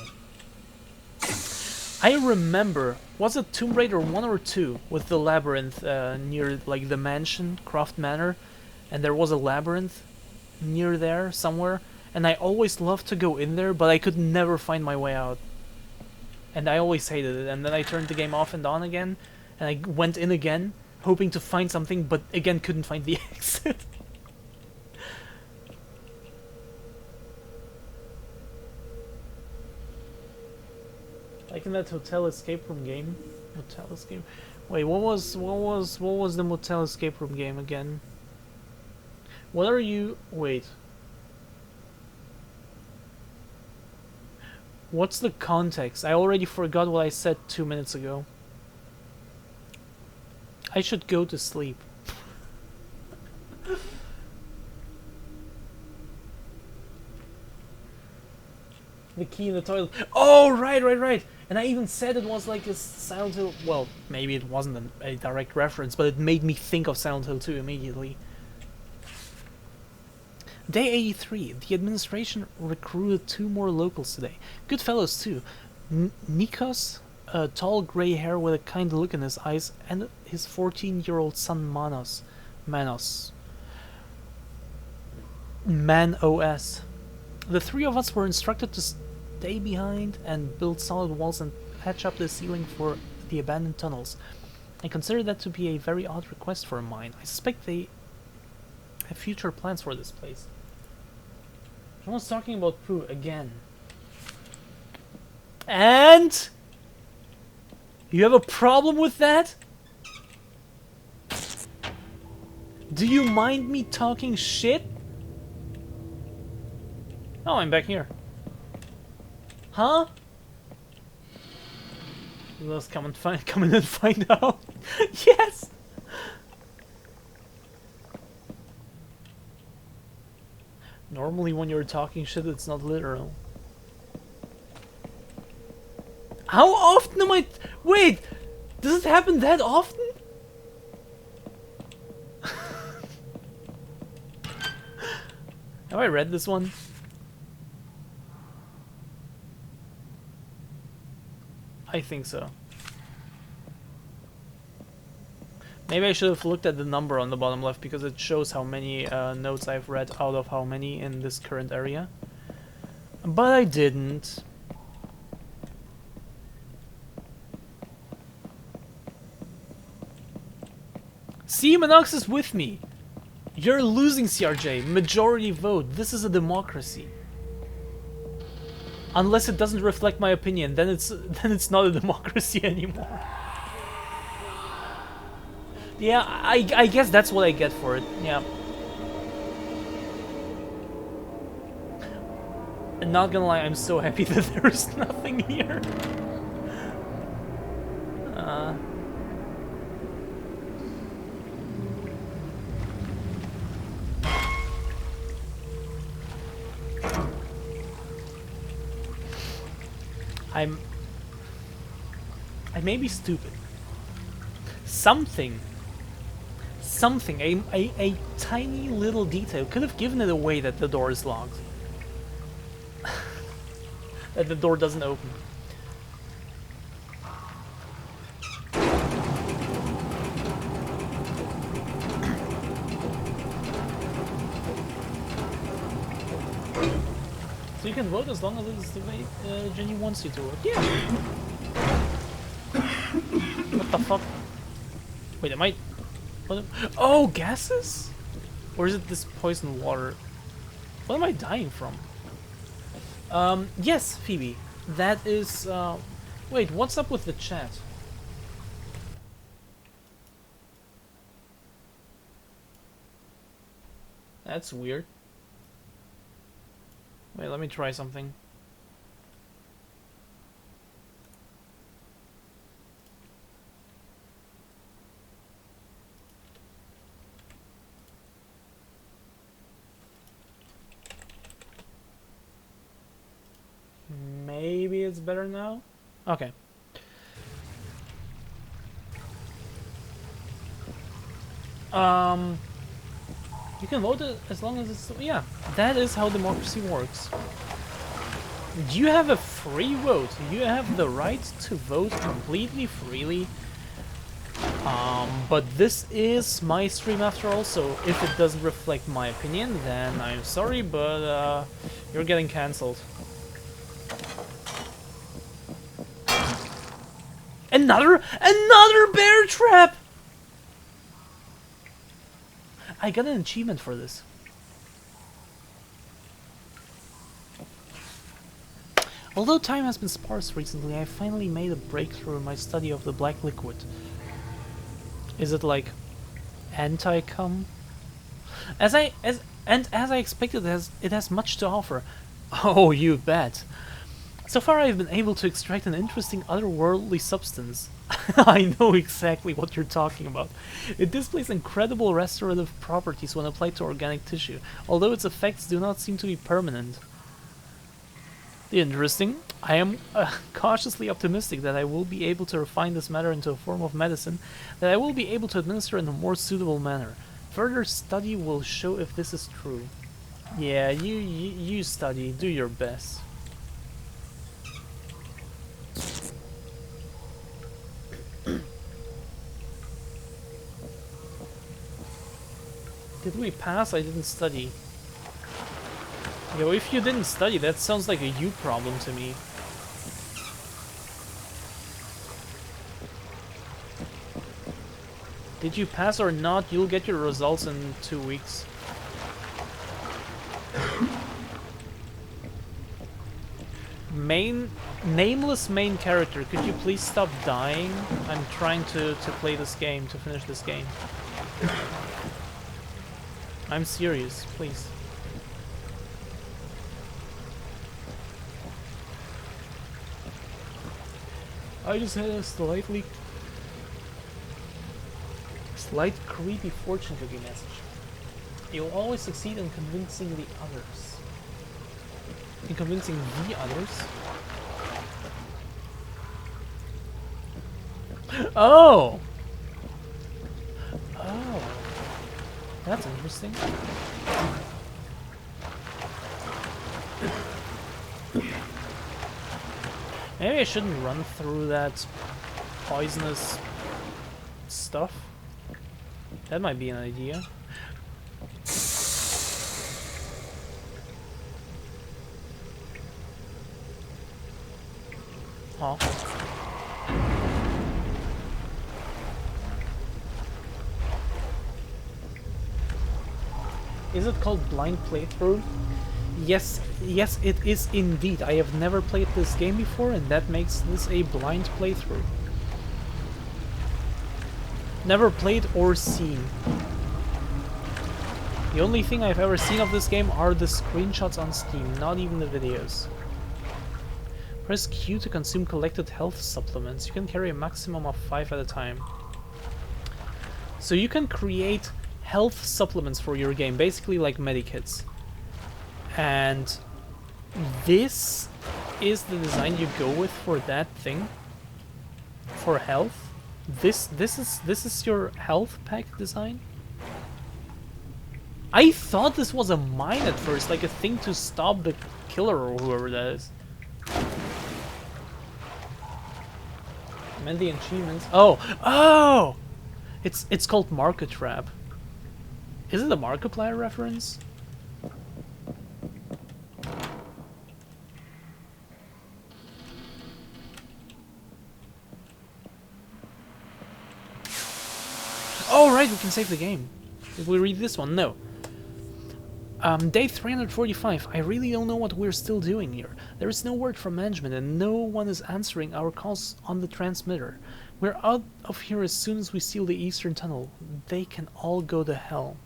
I remember, was it Tomb Raider 1 or 2 with the labyrinth near like the mansion, Croft Manor, and there was a labyrinth near there somewhere, and I always loved to go in there, but I could never find my way out. And I always hated it, and then I turned the game off and on again, and I went in again, hoping to find something, but again couldn't find the exit. Like in that Hotel Escape Room game. Motel Escape. Wait, what was the Motel Escape Room game again? What are you? Wait. What's the context? I already forgot what I said 2 minutes ago. I should go to sleep. The key in the toilet. Oh, right. And I even said it was like a Silent Hill. Well, maybe it wasn't a direct reference, but it made me think of Silent Hill 2 immediately. Day 83. The administration recruited 2 more locals today. Good fellows too. Nikos, a tall grey hair with a kind look in his eyes, and his 14-year-old son Manos. Man-OS. The 3 of us were instructed to stay behind and build solid walls and patch up the ceiling for the abandoned tunnels. I consider that to be a very odd request for a mine. I suspect they have future plans for this place. Someone's talking about Prue again. And? You have a problem with that? Do you mind me talking shit? Oh, I'm back here. Huh? Let's come in and find out. Yes! Normally when you're talking shit, it's not literal. How often am I... Wait! Does it happen that often? Have I read this one? I think so. Maybe I should have looked at the number on the bottom left because it shows how many notes I've read out of how many in this current area. But I didn't. See, Minox is with me. You're losing, CRJ. Majority vote. This is a democracy. Unless it doesn't reflect my opinion, then it's not a democracy anymore. Yeah, I guess that's what I get for it. Yeah. I'm not gonna lie, I'm so happy that there's nothing here. I may be stupid. Something, a tiny little detail could have given it away that the door is locked. That the door doesn't open. So you can vote as long as it's the way Jenny wants you to vote. Yeah. What the fuck? Wait, am I... What am... Oh, gases? Or is it this poison water? What am I dying from? Yes, Phoebe. That is, Wait, what's up with the chat? That's weird. Wait, let me try something. Maybe it's better now? Okay. You can vote it as long as it's... Yeah, that is how democracy works. You have a free vote. You have the right to vote completely freely. But this is my stream after all, so if it doesn't reflect my opinion, then I'm sorry, but you're getting cancelled. Another bear trap! I got an achievement for this. Although time has been sparse recently, I finally made a breakthrough in my study of the black liquid. Is it like anti-cum? As I expected, it has much to offer. Oh, you bet. So far I've been able to extract an interesting otherworldly substance. I know exactly what you're talking about. It displays incredible restorative properties when applied to organic tissue, although its effects do not seem to be permanent. Interesting. I am cautiously optimistic that I will be able to refine this matter into a form of medicine that I will be able to administer in a more suitable manner. Further study will show if this is true. Yeah, you study, do your best. Did we pass? I didn't study. Yo, if you didn't study, that sounds like a you problem to me. Did you pass or not? You'll get your results in 2 weeks. Nameless main character, could you please stop dying? I'm trying to play this game, to finish this game. I'm serious, please. I just had a slight creepy fortune cookie message. You'll always succeed in convincing the others. In convincing the others? Oh! Oh. That's interesting. Maybe I shouldn't run through that poisonous stuff. That might be an idea. Oh. Is it called blind playthrough? Yes, yes it is indeed. I have never played this game before and that makes this a blind playthrough. Never played or seen. The only thing I've ever seen of this game are the screenshots on Steam, not even the videos. Press Q to consume collected health supplements. You can carry a maximum of 5 at a time. So you can create health supplements for your game, basically like medikits. And this is the design you go with for that thing. For health. This is your health pack design. I thought this was a mine at first, like a thing to stop the killer or whoever that is. And the achievements. Oh, oh! It's called Market Trap. Is it a Markiplier reference? Oh right, we can save the game. If we read this one, no. Day 345. I really don't know what we're still doing here. There is no word from management and no one is answering our calls on the transmitter. We're out of here as soon as we seal the eastern tunnel. They can all go to hell.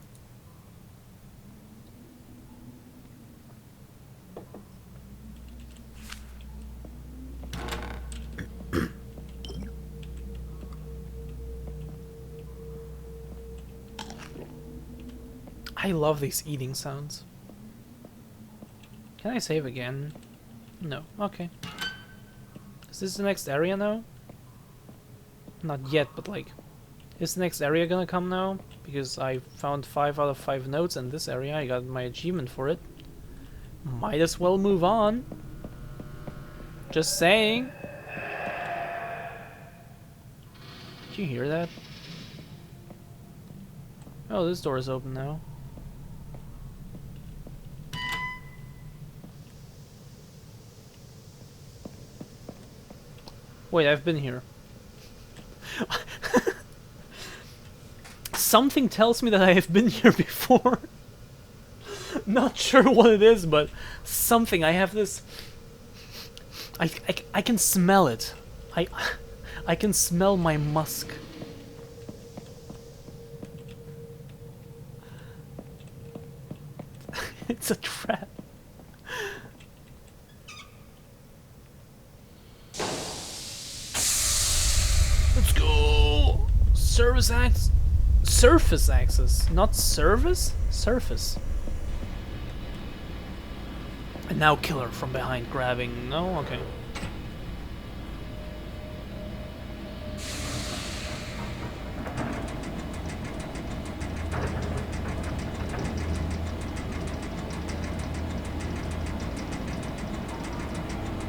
I love these eating sounds. Can I save again? No. Okay. Is this the next area now? Not yet, but like... Is the next area gonna come now? Because I found 5 out of 5 notes in this area. I got my achievement for it. Might as well move on. Just saying. Did you hear that? Oh, this door is open now. Wait, I've been here. Something tells me that I have been here before. Not sure what it is, but something. I have this... I can smell it. I can smell my musk. It's a trap. Let's go! Surface access, not service? Surface. And now killer from behind grabbing. No? Okay.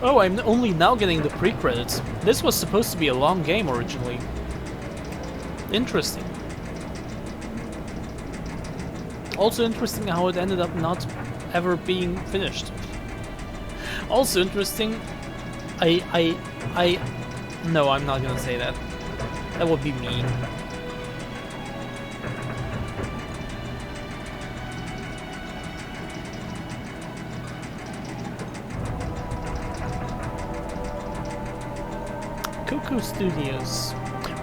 Oh, I'm only now getting the pre-credits. This was supposed to be a long game originally. Interesting. Also interesting how it ended up not ever being finished. Also interesting, no, I'm not gonna say that. That would be mean. Cuckoo Studios.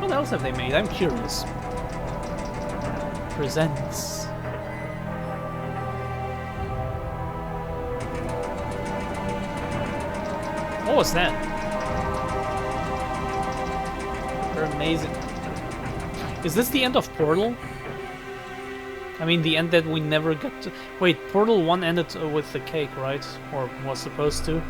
What else have they made? I'm curious. Presents. What was that? They're amazing. Is this the end of Portal? I mean, the end that we never got to... Wait, Portal 1 ended with the cake, right? Or was supposed to.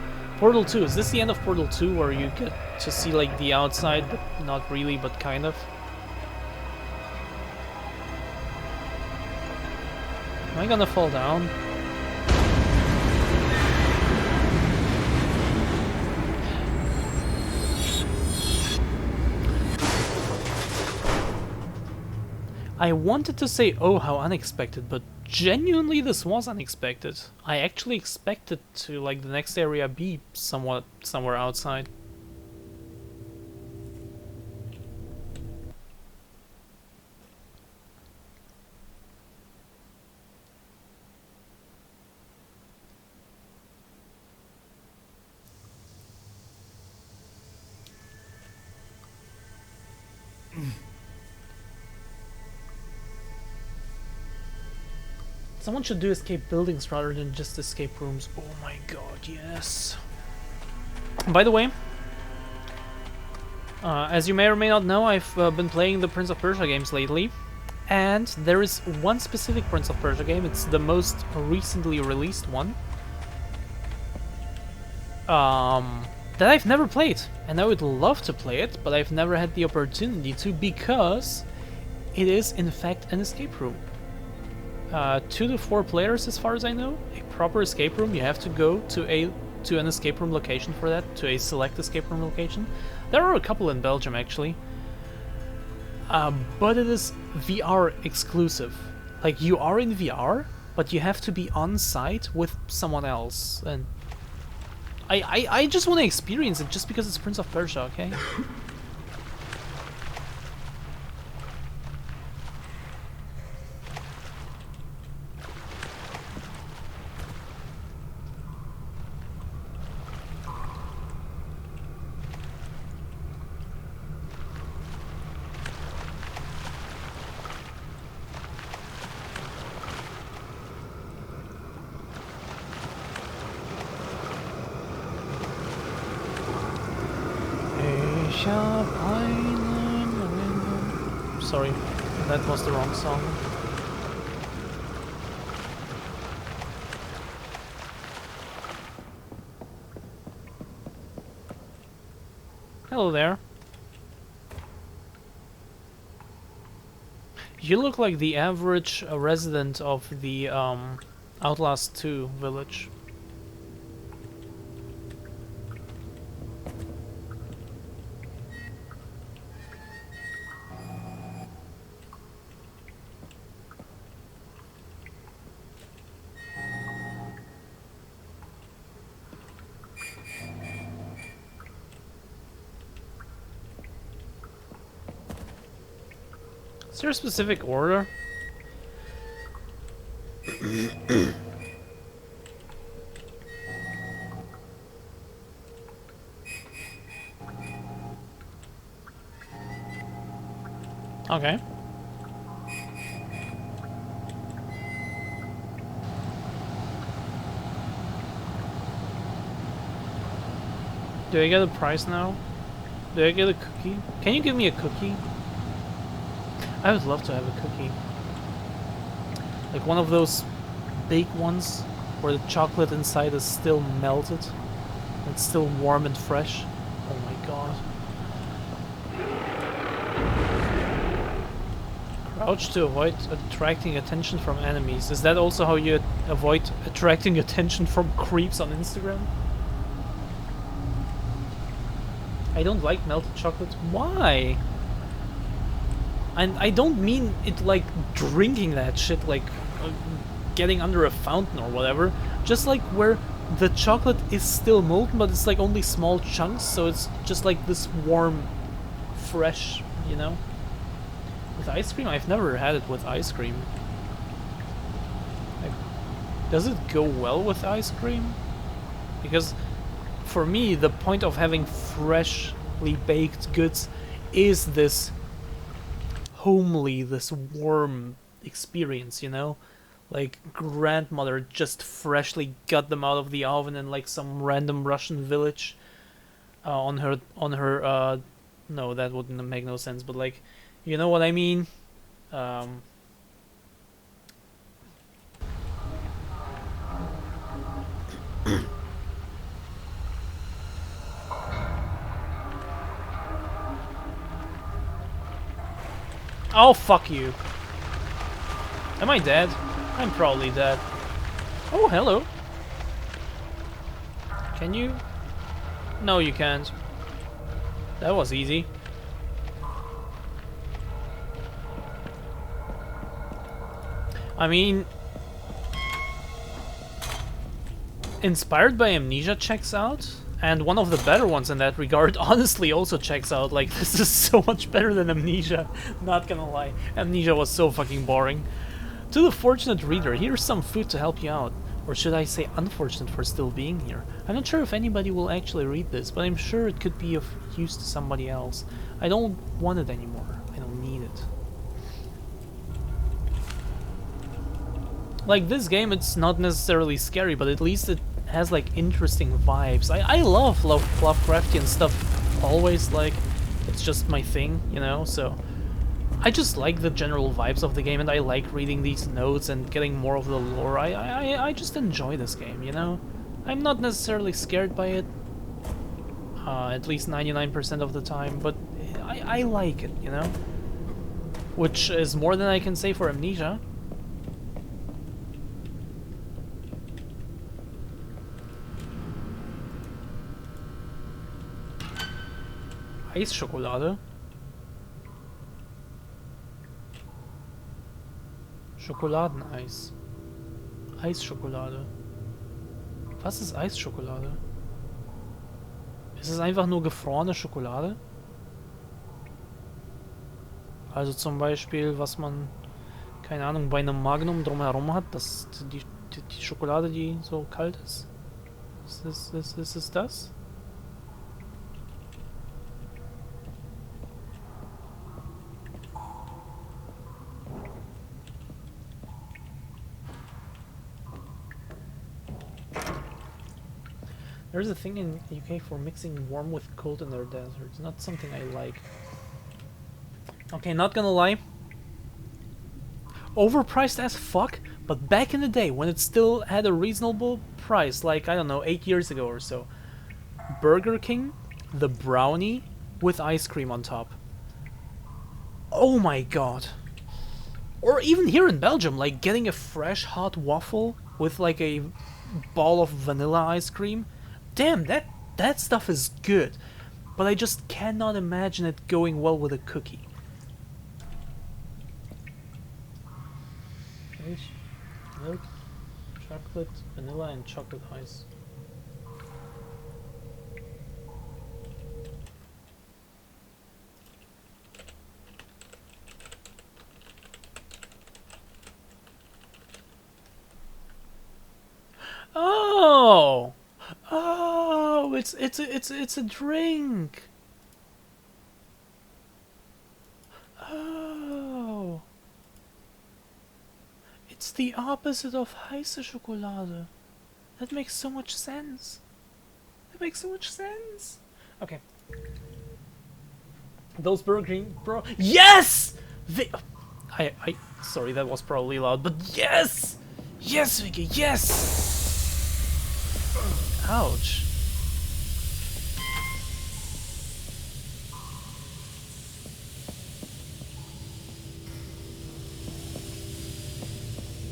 Portal 2, is this the end of Portal 2 where you get to see like the outside, but not really, but kind of? Am I gonna fall down? I wanted to say, oh, how unexpected, but genuinely this was unexpected. I actually expected to, like, the next area be somewhere outside. Someone should do escape buildings rather than just escape rooms. Oh my god, yes. By the way, as you may or may not know, I've been playing the Prince of Persia games lately. And there is one specific Prince of Persia game, it's the most recently released one. That I've never played. And I would love to play it, but I've never had the opportunity to because it is in fact an escape room. 2 to 4 players as far as I know. A proper escape room, you have to go to an escape room location for that, to a select escape room location. There are a couple in Belgium actually. But it is VR exclusive. Like, you are in VR, but you have to be on site with someone else. And I just want to experience it just because it's Prince of Persia, okay? Sorry, that was the wrong song. Hello there. You look like the average resident of the Outlast 2 village. Is there a specific order? Okay. Do I get a prize now? Do I get a cookie? Can you give me a cookie? I would love to have a cookie. Like one of those big ones where the chocolate inside is still melted. It's still warm and fresh. Oh my god. Crouch to avoid attracting attention from enemies. Is that also how you avoid attracting attention from creeps on Instagram? I don't like melted chocolate. Why? And I don't mean it like drinking that shit, like getting under a fountain or whatever. Just like where the chocolate is still molten, but it's like only small chunks, so it's just like this warm, fresh, you know? With ice cream? I've never had it with ice cream. Like, does it go well with ice cream? Because for me, the point of having freshly baked goods is this homely, this warm experience, you know? Like grandmother just freshly got them out of the oven in like some random Russian village on her no, that wouldn't make no sense, but like, you know what I mean? Oh, fuck you. Am I dead? I'm probably dead. Oh, hello. Can you? No, you can't. That was easy. I mean, Inspired by Amnesia checks out, and one of the better ones in that regard honestly also checks out. Like, this is so much better than Amnesia, not gonna lie. Amnesia was so fucking boring. To the fortunate reader, here's some food to help you out. Or should I say unfortunate for still being here. I'm not sure if anybody will actually read this, but I'm sure it could be of use to somebody else. I don't want it anymore. I don't need it. Like, this game, it's not necessarily scary, but at least it has, like, interesting vibes. I love Lovecraftian stuff always, like, it's just my thing, you know, so... I just like the general vibes of the game, and I like reading these notes and getting more of the lore. I just enjoy this game, you know? I'm not necessarily scared by it, at least 99% of the time, but I like it, you know? Which is more than I can say for Amnesia. Eisschokolade. Schokoladeneis. Eisschokolade. Was ist Eisschokolade? Ist es einfach nur gefrorene Schokolade? Also zum Beispiel, was man, keine Ahnung, bei einem Magnum drumherum hat, das die Schokolade, die so kalt ist? Ist es das? There's a thing in UK for mixing warm with cold in their deserts. Not something I like. Okay, not gonna lie. Overpriced as fuck, but back in the day when it still had a reasonable price, like, I don't know, 8 years ago or so. Burger King, the brownie with ice cream on top. Oh my god. Or even here in Belgium, like getting a fresh hot waffle with like a ball of vanilla ice cream. Damn, that stuff is good, but I just cannot imagine it going well with a cookie. Milk, chocolate, vanilla, and chocolate ice. Oh! Oh, it's a drink. Oh. It's the opposite of heiße Schokolade. That makes so much sense. That makes so much sense. Okay. Those Burger King, bro. Yes! Sorry, that was probably loud, but yes! Yes, Vicky, yes! Ouch.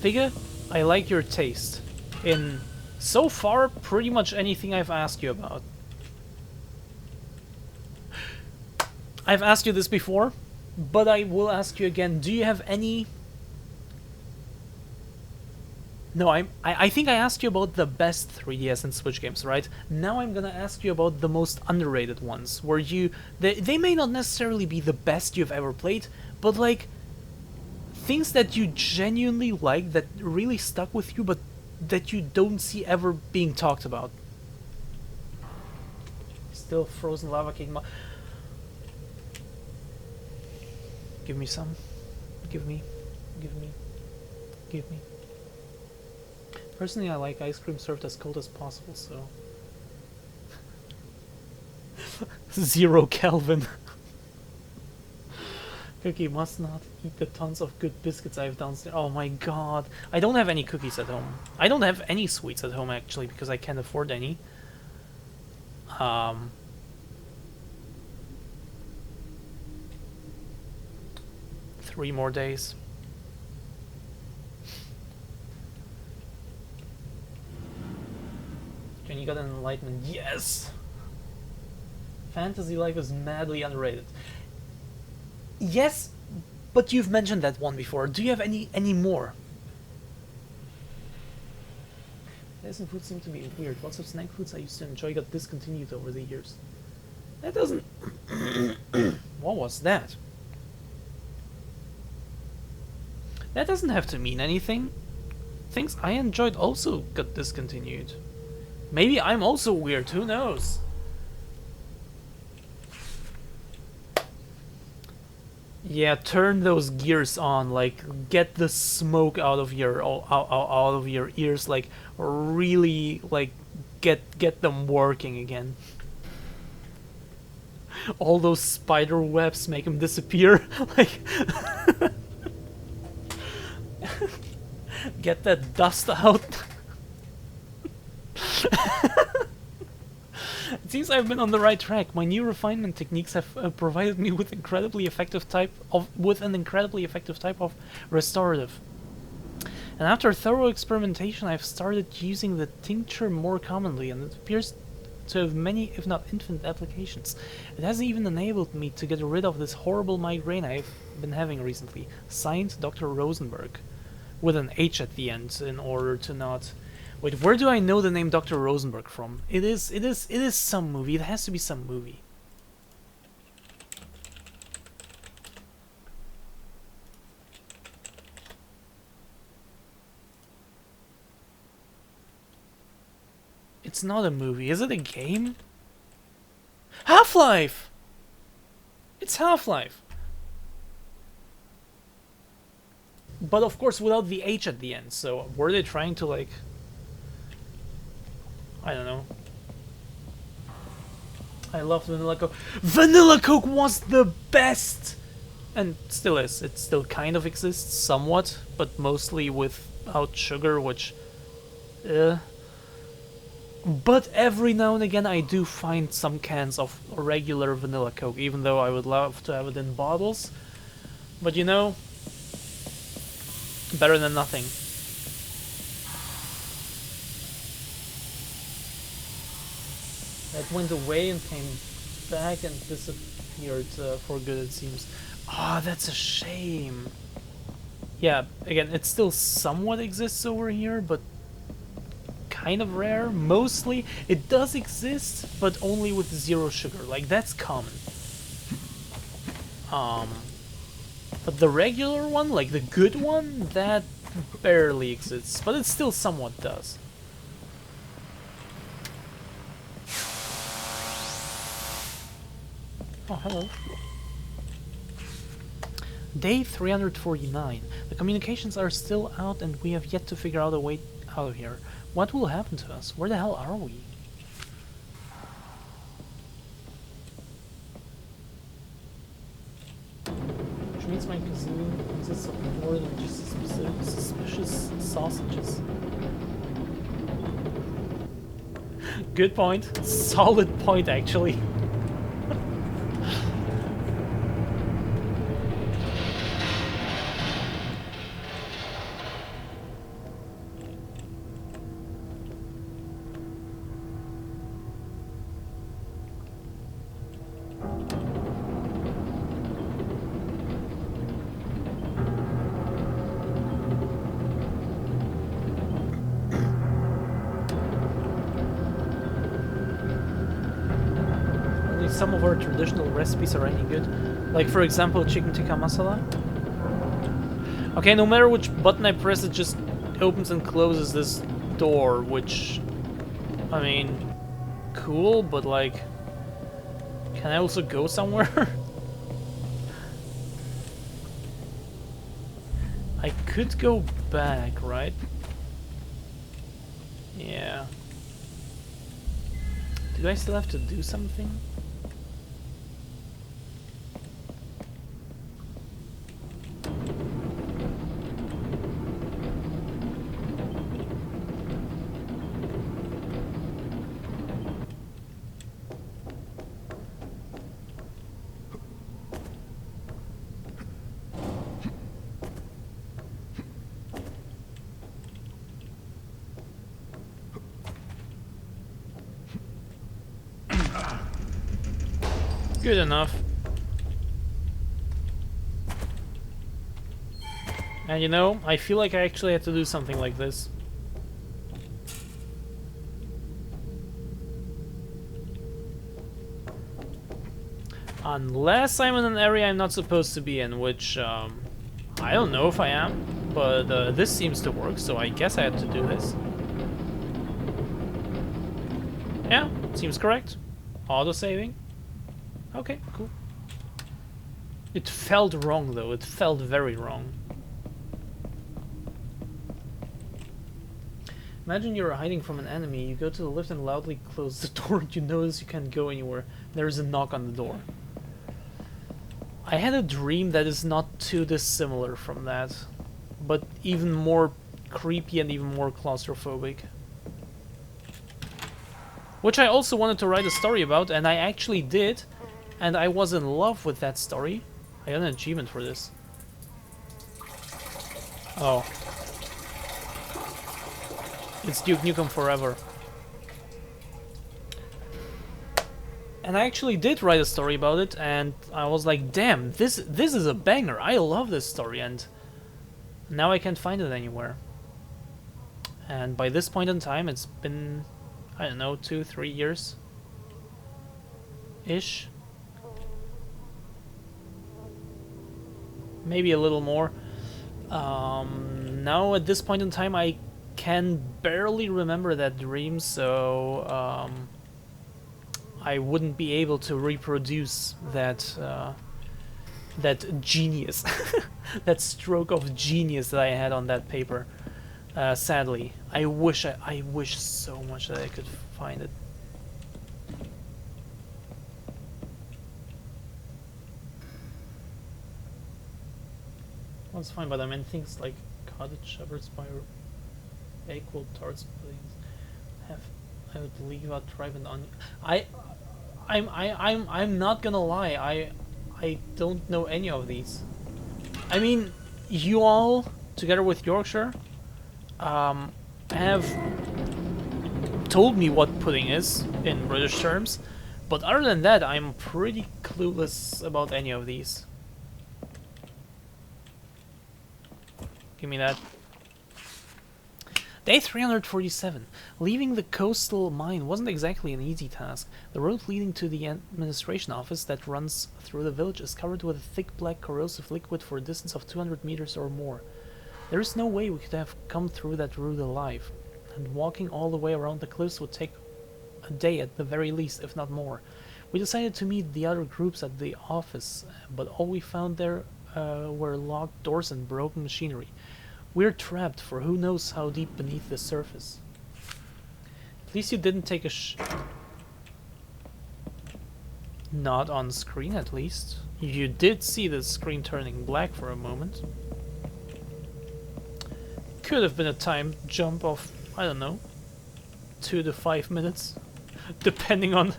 Vigga, I like your taste in, so far, pretty much anything I've asked you about. I've asked you this before, but I will ask you again. Do you have any... No, I think I asked you about the best 3DS and Switch games, right? Now I'm gonna ask you about the most underrated ones, where they may not necessarily be the best you've ever played, but like, things that you genuinely like, that really stuck with you, but that you don't see ever being talked about. Still frozen lava cake. Give me some. Give me. Personally, I like ice cream served as cold as possible, so... 0 Kelvin. Cookie must not eat the tons of good biscuits I have downstairs. Oh my god. I don't have any cookies at home. I don't have any sweets at home, actually, because I can't afford any. 3 more days. And you got an enlightenment. Yes! Fantasy life is madly underrated. Yes, but you've mentioned that one before. Do you have any more? Asian food seem to be weird. Lots of snack foods I used to enjoy got discontinued over the years. That doesn't... What was that? That doesn't have to mean anything. Things I enjoyed also got discontinued. Maybe I'm also weird, who knows? Yeah, turn those gears on, like get the smoke out of your ears, like really like get them working again. All those spider webs make them disappear. Like get that dust out. It seems I've been on the right track. My new refinement techniques have provided me with an incredibly effective type of restorative. And after thorough experimentation, I've started using the tincture more commonly, and it appears to have many, if not infinite, applications. It has even enabled me to get rid of this horrible migraine I've been having recently. Signed, Dr. Rosenberg, with an H at the end, in order to not... Wait, where do I know the name Dr. Rosenberg from? It is some movie. It has to be some movie. It's not a movie. Is it a game? Half-Life! It's Half-Life. But of course without the H at the end, so were they trying to like... I don't know. I love Vanilla Coke. Vanilla Coke was the best! And still is. It still kind of exists somewhat, but mostly without sugar, which... But every now and again I do find some cans of regular Vanilla Coke, even though I would love to have it in bottles. But you know, better than nothing. That went away and came back and disappeared for good, it seems. Ah, that's a shame. Yeah, again, it still somewhat exists over here, but kind of rare. Mostly, it does exist, but only with 0 sugar. Like, that's common. But the regular one, like the good one, that barely exists, but it still somewhat does. Oh, hello. Day 349. The communications are still out and we have yet to figure out a way out of here. What will happen to us? Where the hell are we? Which means my cuisine consists of more than just suspicious sausages. Good point. Solid point, actually. Some of our traditional recipes are any good. Like, for example, chicken tikka masala. Okay, no matter which button I press, it just opens and closes this door, which... I mean... cool, but like... can I also go somewhere? I could go back, right? Yeah. Do I still have to do something? Good enough. And you know, I feel like I actually had to do something like this. Unless I'm in an area I'm not supposed to be in, which, I don't know if I am, but this seems to work, so I guess I had to do this. Yeah, seems correct. Auto-saving. Okay, cool. It felt wrong, though. It felt very wrong. Imagine you're hiding from an enemy. You go to the lift and loudly close the door. You notice you can't go anywhere. There's a knock on the door. I had a dream that is not too dissimilar from that, but even more creepy and even more claustrophobic. Which I also wanted to write a story about, and I actually did, and I was in love with that story. I got an achievement for this. Oh. It's Duke Nukem Forever. And I actually did write a story about it, and I was like, damn, this is a banger. I love this story, and now I can't find it anywhere. And by this point in time, it's been, I don't know, 2-3 years ish. Maybe a little more. Now at this point in time, I can barely remember that dream, so I wouldn't be able to reproduce that that genius, that stroke of genius that I had on that paper. Sadly, I wish so much that I could find it. That's fine, but I mean things like cottage shepherd's pie or equal tarts puddings. I would leave out tripe and onion. I'm not gonna lie. I don't know any of these. I mean, you all together with Yorkshire have told me what pudding is in British terms, but other than that, I'm pretty clueless about any of these. Give me that. Day 347. Leaving the coastal mine wasn't exactly an easy task. The road leading to the administration office that runs through the village is covered with a thick black corrosive liquid for a distance of 200 meters or more. There is no way we could have come through that route alive, and walking all the way around the cliffs would take a day at the very least, if not more. We decided to meet the other groups at the office, but all we found there were locked doors and broken machinery. We're trapped for who knows how deep beneath the surface. At least you didn't take a not on screen, at least. You did see the screen turning black for a moment. Could have been a time jump of, I don't know, 2 to 5 minutes, depending on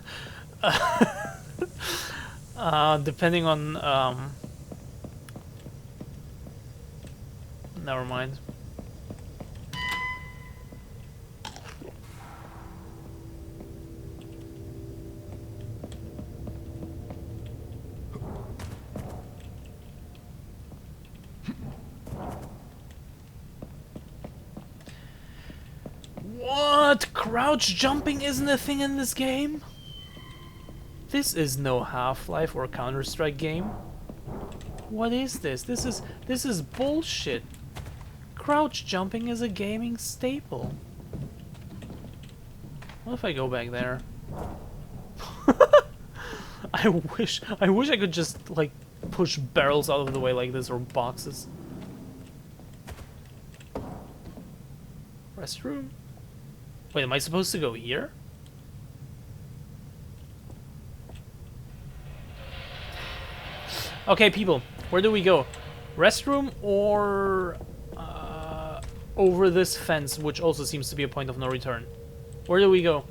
never mind. What? Crouch jumping isn't a thing in this game? This is no Half-Life or Counter-Strike game. What is this? This is bullshit. Crouch jumping is a gaming staple. What if I go back there? I wish I could just like push barrels out of the way like this, or boxes. Restroom? Wait, am I supposed to go here? Okay, people, where do we go? Restroom or over this fence, which also seems to be a point of no return? Where do we go?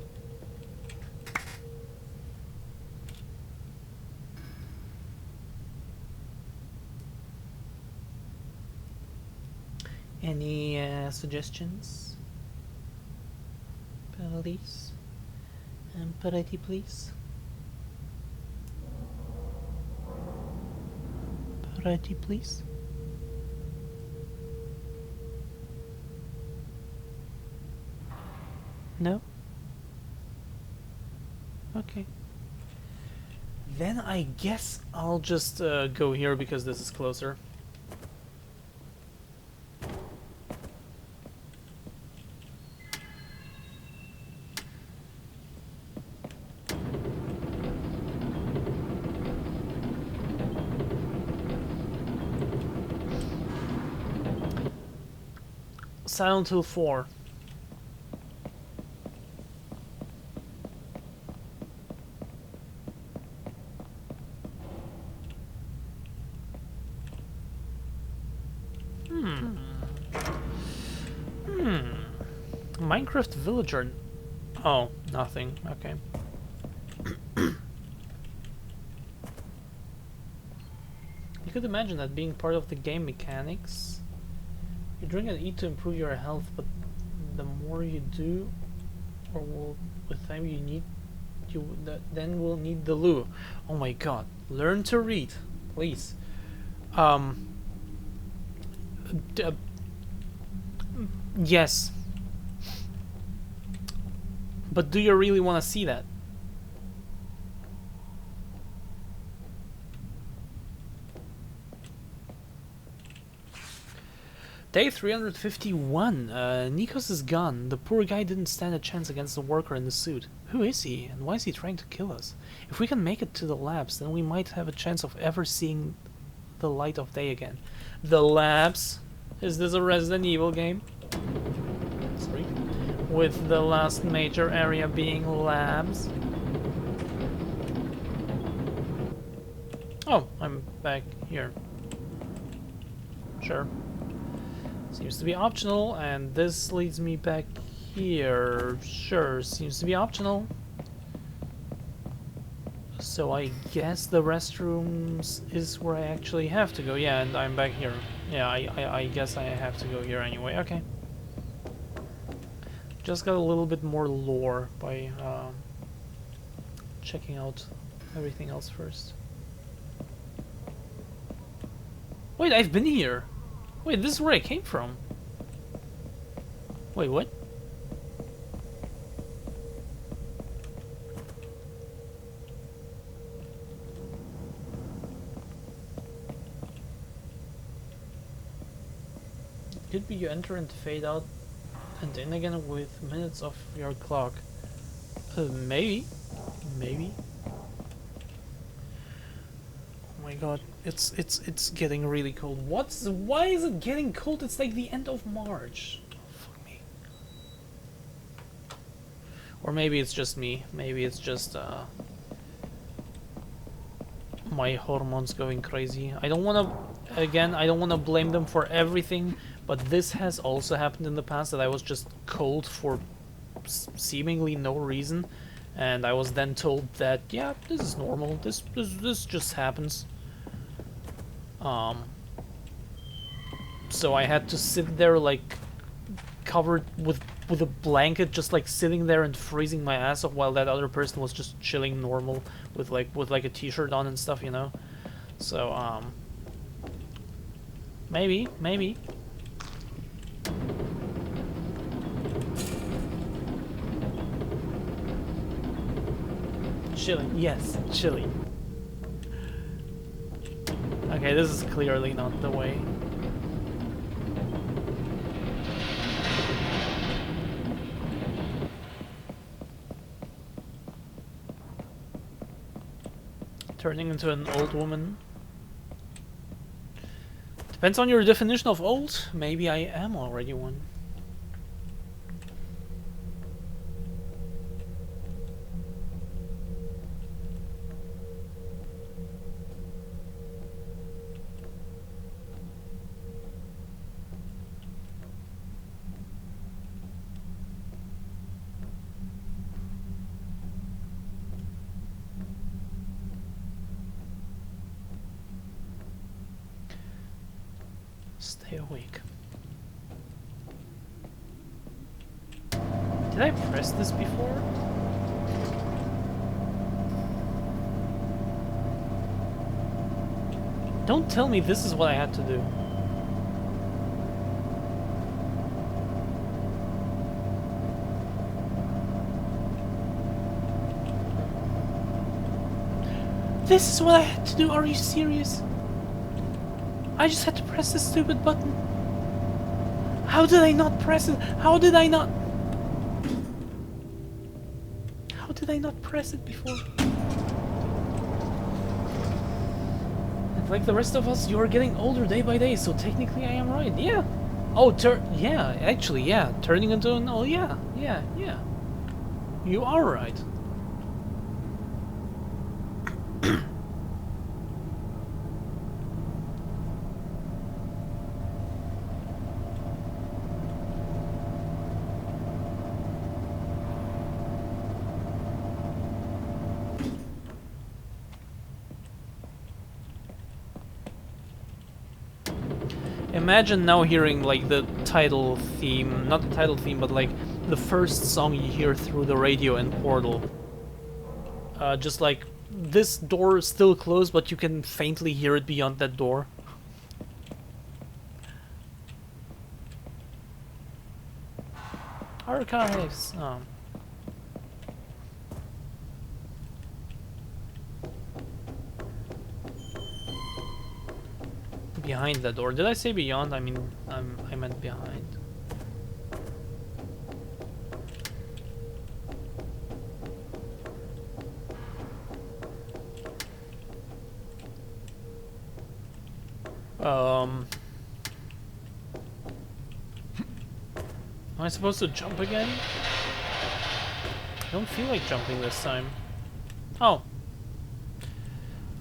Any suggestions? Please? Pretty please? ready, please? No? Okay. Then I guess I'll just go here because this is closer. Silent Hill 4. Minecraft villager. Oh, nothing. Okay. You could imagine that being part of the game mechanics. You drink and eat to improve your health, but the more you do, or with time then we'll need the loo. Oh my god! Learn to read, please. Yes. But do you really want to see that? Day 351. Nikos is gone. The poor guy didn't stand a chance against the worker in the suit. Who is he, and why is he trying to kill us? If we can make it to the labs, then we might have a chance of ever seeing the light of day again. The labs? Is this a Resident Evil game? Sorry. With the last major area being labs. Oh, I'm back here. Sure. Seems to be optional, and this leads me back here. Sure, seems to be optional. So I guess the restrooms is where I actually have to go. Yeah, and I'm back here. Yeah, I guess I have to go here anyway. Okay. Just got a little bit more lore by checking out everything else first. Wait, I've been here! Wait, this is where I came from. Wait, what? Could be you enter and fade out and in again with minutes of your clock. Maybe. Maybe. Oh my god, it's getting really cold. Why is it getting cold? It's like the end of March. Oh, fuck me. Or maybe it's just me. Maybe it's just my hormones going crazy. I don't wanna blame them for everything, but this has also happened in the past, that I was just cold for seemingly no reason, and I was then told that, yeah, this is normal, this just happens. So I had to sit there like covered with a blanket, just like sitting there and freezing my ass off, while that other person was just chilling normal with like a t-shirt on and stuff, you know. So maybe chilling. Yes, chilling. Okay, this is clearly not the way. Turning into an old woman. Depends on your definition of old. Maybe I am already one. Stay awake. Did I press this before? Don't tell me this is what I had to do. This is what I had to do? Are you serious? I just had to press this stupid button. How did I not press it? How did I not press it before? And like the rest of us, you are getting older day by day, so technically I am right. Yeah. Oh, yeah, actually, yeah. Turning into an... Oh, yeah. You are right. Imagine now hearing like the title theme, not the title theme, but like the first song you hear through the radio in Portal. Just like this door is still closed, but you can faintly hear it beyond that door. Archives. Oh. Behind that door. Did I say beyond? I mean, I meant behind. Am I supposed to jump again? I don't feel like jumping this time. Oh.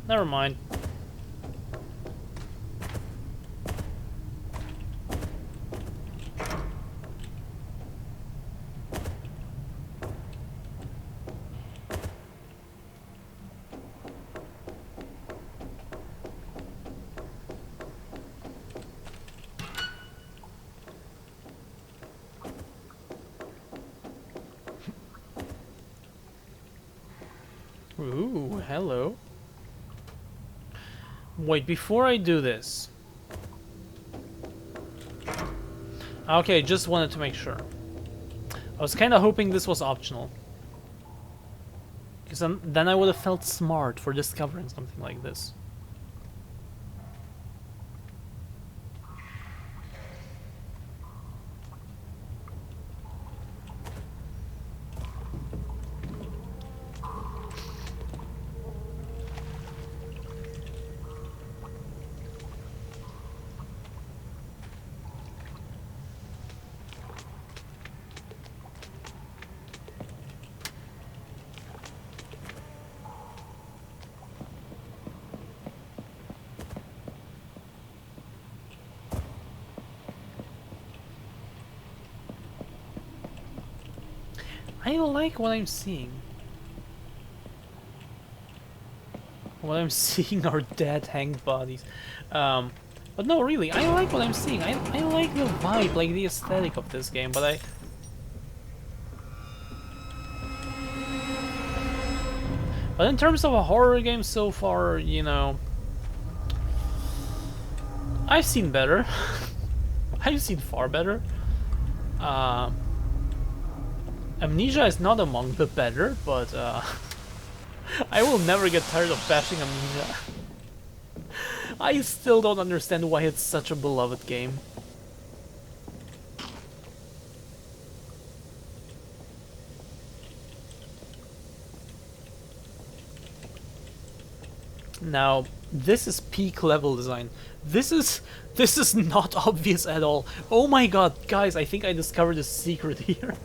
Never mind. Ooh, hello. Wait, before I do this... Okay, just wanted to make sure. I was kind of hoping this was optional. Because then I would have felt smart for discovering something like this. I like what I'm seeing. What I'm seeing are dead hanged bodies. But no, really, I like what I'm seeing. I like the vibe, like the aesthetic of this game, but But in terms of a horror game so far, you know... I've seen better. I've seen far better. Amnesia is not among the better, but I will never get tired of bashing Amnesia. I still don't understand why it's such a beloved game. Now, this is peak level design. This is not obvious at all. Oh my god, guys, I think I discovered a secret here.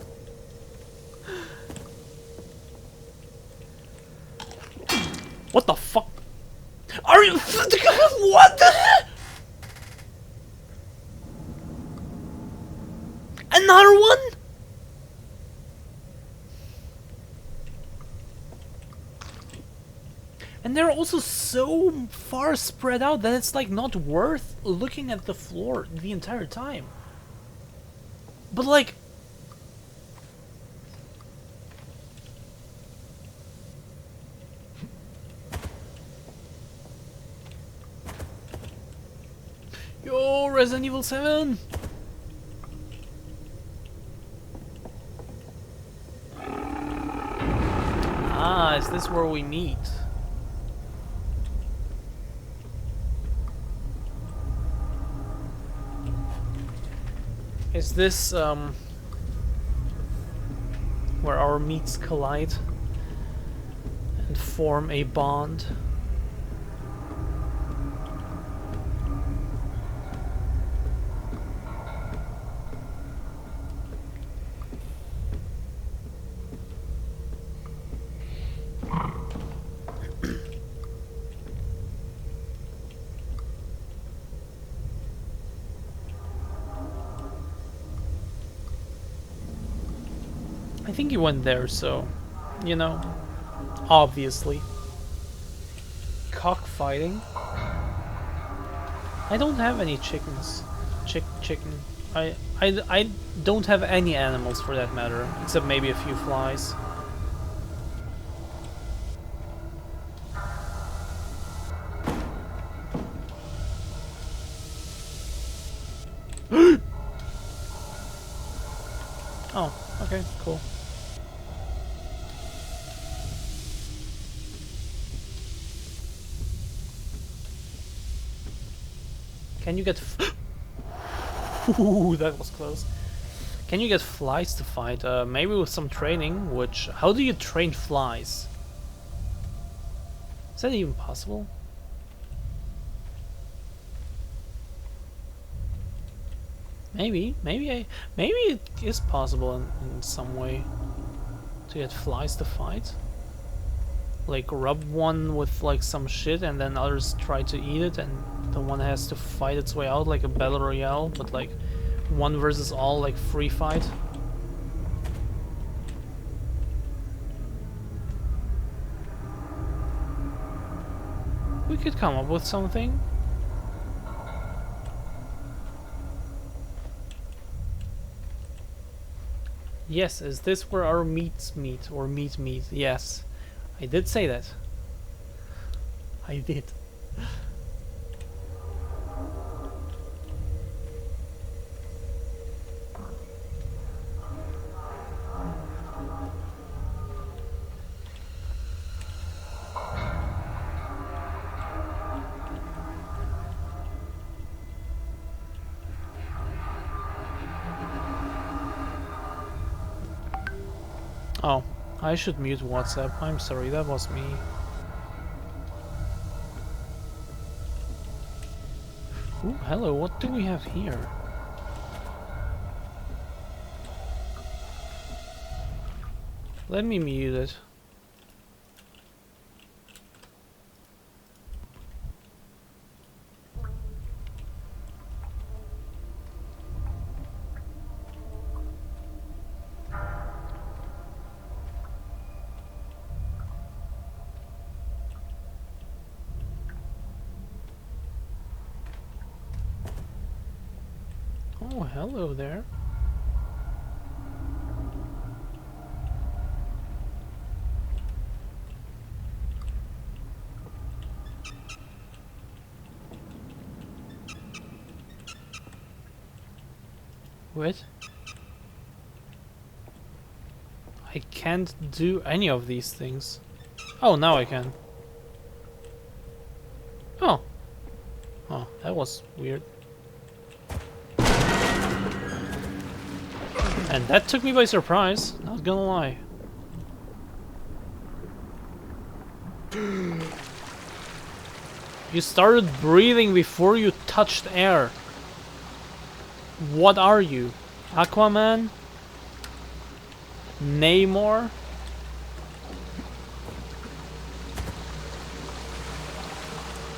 What the fuck? Are you... What the heck? Another one? And they're also so far spread out that it's like not worth looking at the floor the entire time. But like... Yo, Resident Evil 7! Ah, is this where we meet? Is this, where our meats collide and form a bond? I think he went there, so, you know, obviously. Cockfighting? I don't have any chickens. Chicken. I don't have any animals for that matter, except maybe a few flies. Oh, okay, cool. Can you get Ooh, that was close. Can you get flies to fight? Maybe with some training, which... How do you train flies? Is that even possible? Maybe it is possible in some way to get flies to fight. Like rub one with like some shit and then others try to eat it and the one has to fight its way out like a battle royale, but like one versus all, like free fight. We could come up with something. Yes, is this where our meats meet, or meat? Yes, I did say that. I did. Oh, I should mute WhatsApp. I'm sorry, that was me. Ooh, hello, what do we have here? Let me mute it. Oh, hello there. What? I can't do any of these things. Oh, now I can. Oh. Oh, that was weird. And that took me by surprise, not gonna lie. You started breathing before you touched air. What are you? Aquaman? Namor?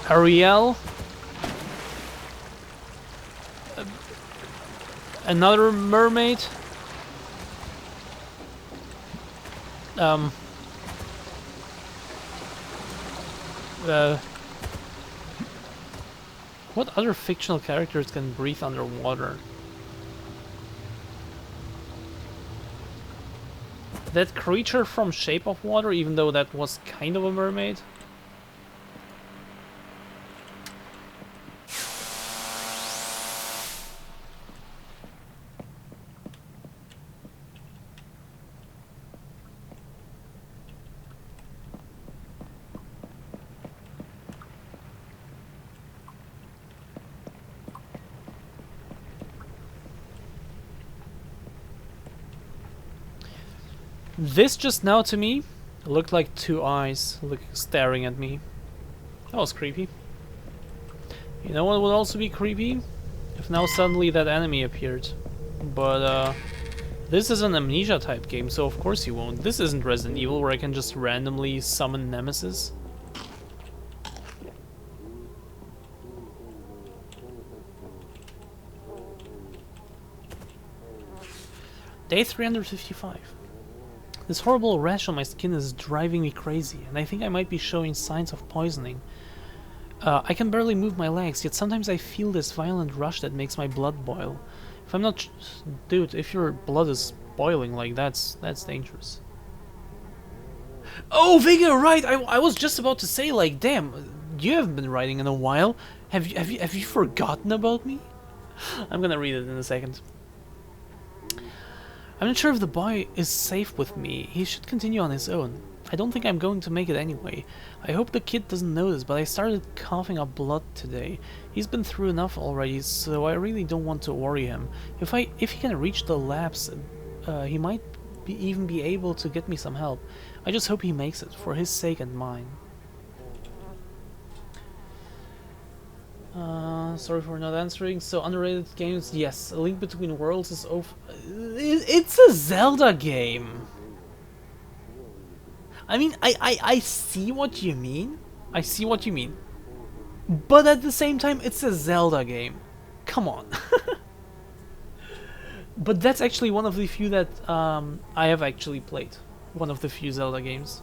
Ariel? Another mermaid? What other fictional characters can breathe underwater? That creature from Shape of Water, even though that was kind of a mermaid? This just now to me looked like two eyes staring at me. That was creepy. You know what would also be creepy? If now suddenly that enemy appeared. But this is an Amnesia type game, so of course you won't. This isn't Resident Evil where I can just randomly summon Nemesis. Day 355. This horrible rash on my skin is driving me crazy, and I think I might be showing signs of poisoning. I can barely move my legs, yet sometimes I feel this violent rush that makes my blood boil. If I'm not... Dude, if your blood is boiling like that's dangerous. Oh, Vega, right! I was just about to say, like, damn, you haven't been writing in a while. Have you forgotten about me? I'm gonna read it in a second. I'm not sure if the boy is safe with me. He should continue on his own. I don't think I'm going to make it anyway. I hope the kid doesn't notice, but I started coughing up blood today. He's been through enough already, so I really don't want to worry him. If he can reach the labs, he might even be able to get me some help. I just hope he makes it, for his sake and mine. Sorry for not answering. So, underrated games, yes. A Link Between Worlds is over. It's a Zelda game. I mean, I see what you mean. I see what you mean. But at the same time, it's a Zelda game. Come on. But that's actually one of the few that I have actually played. One of the few Zelda games.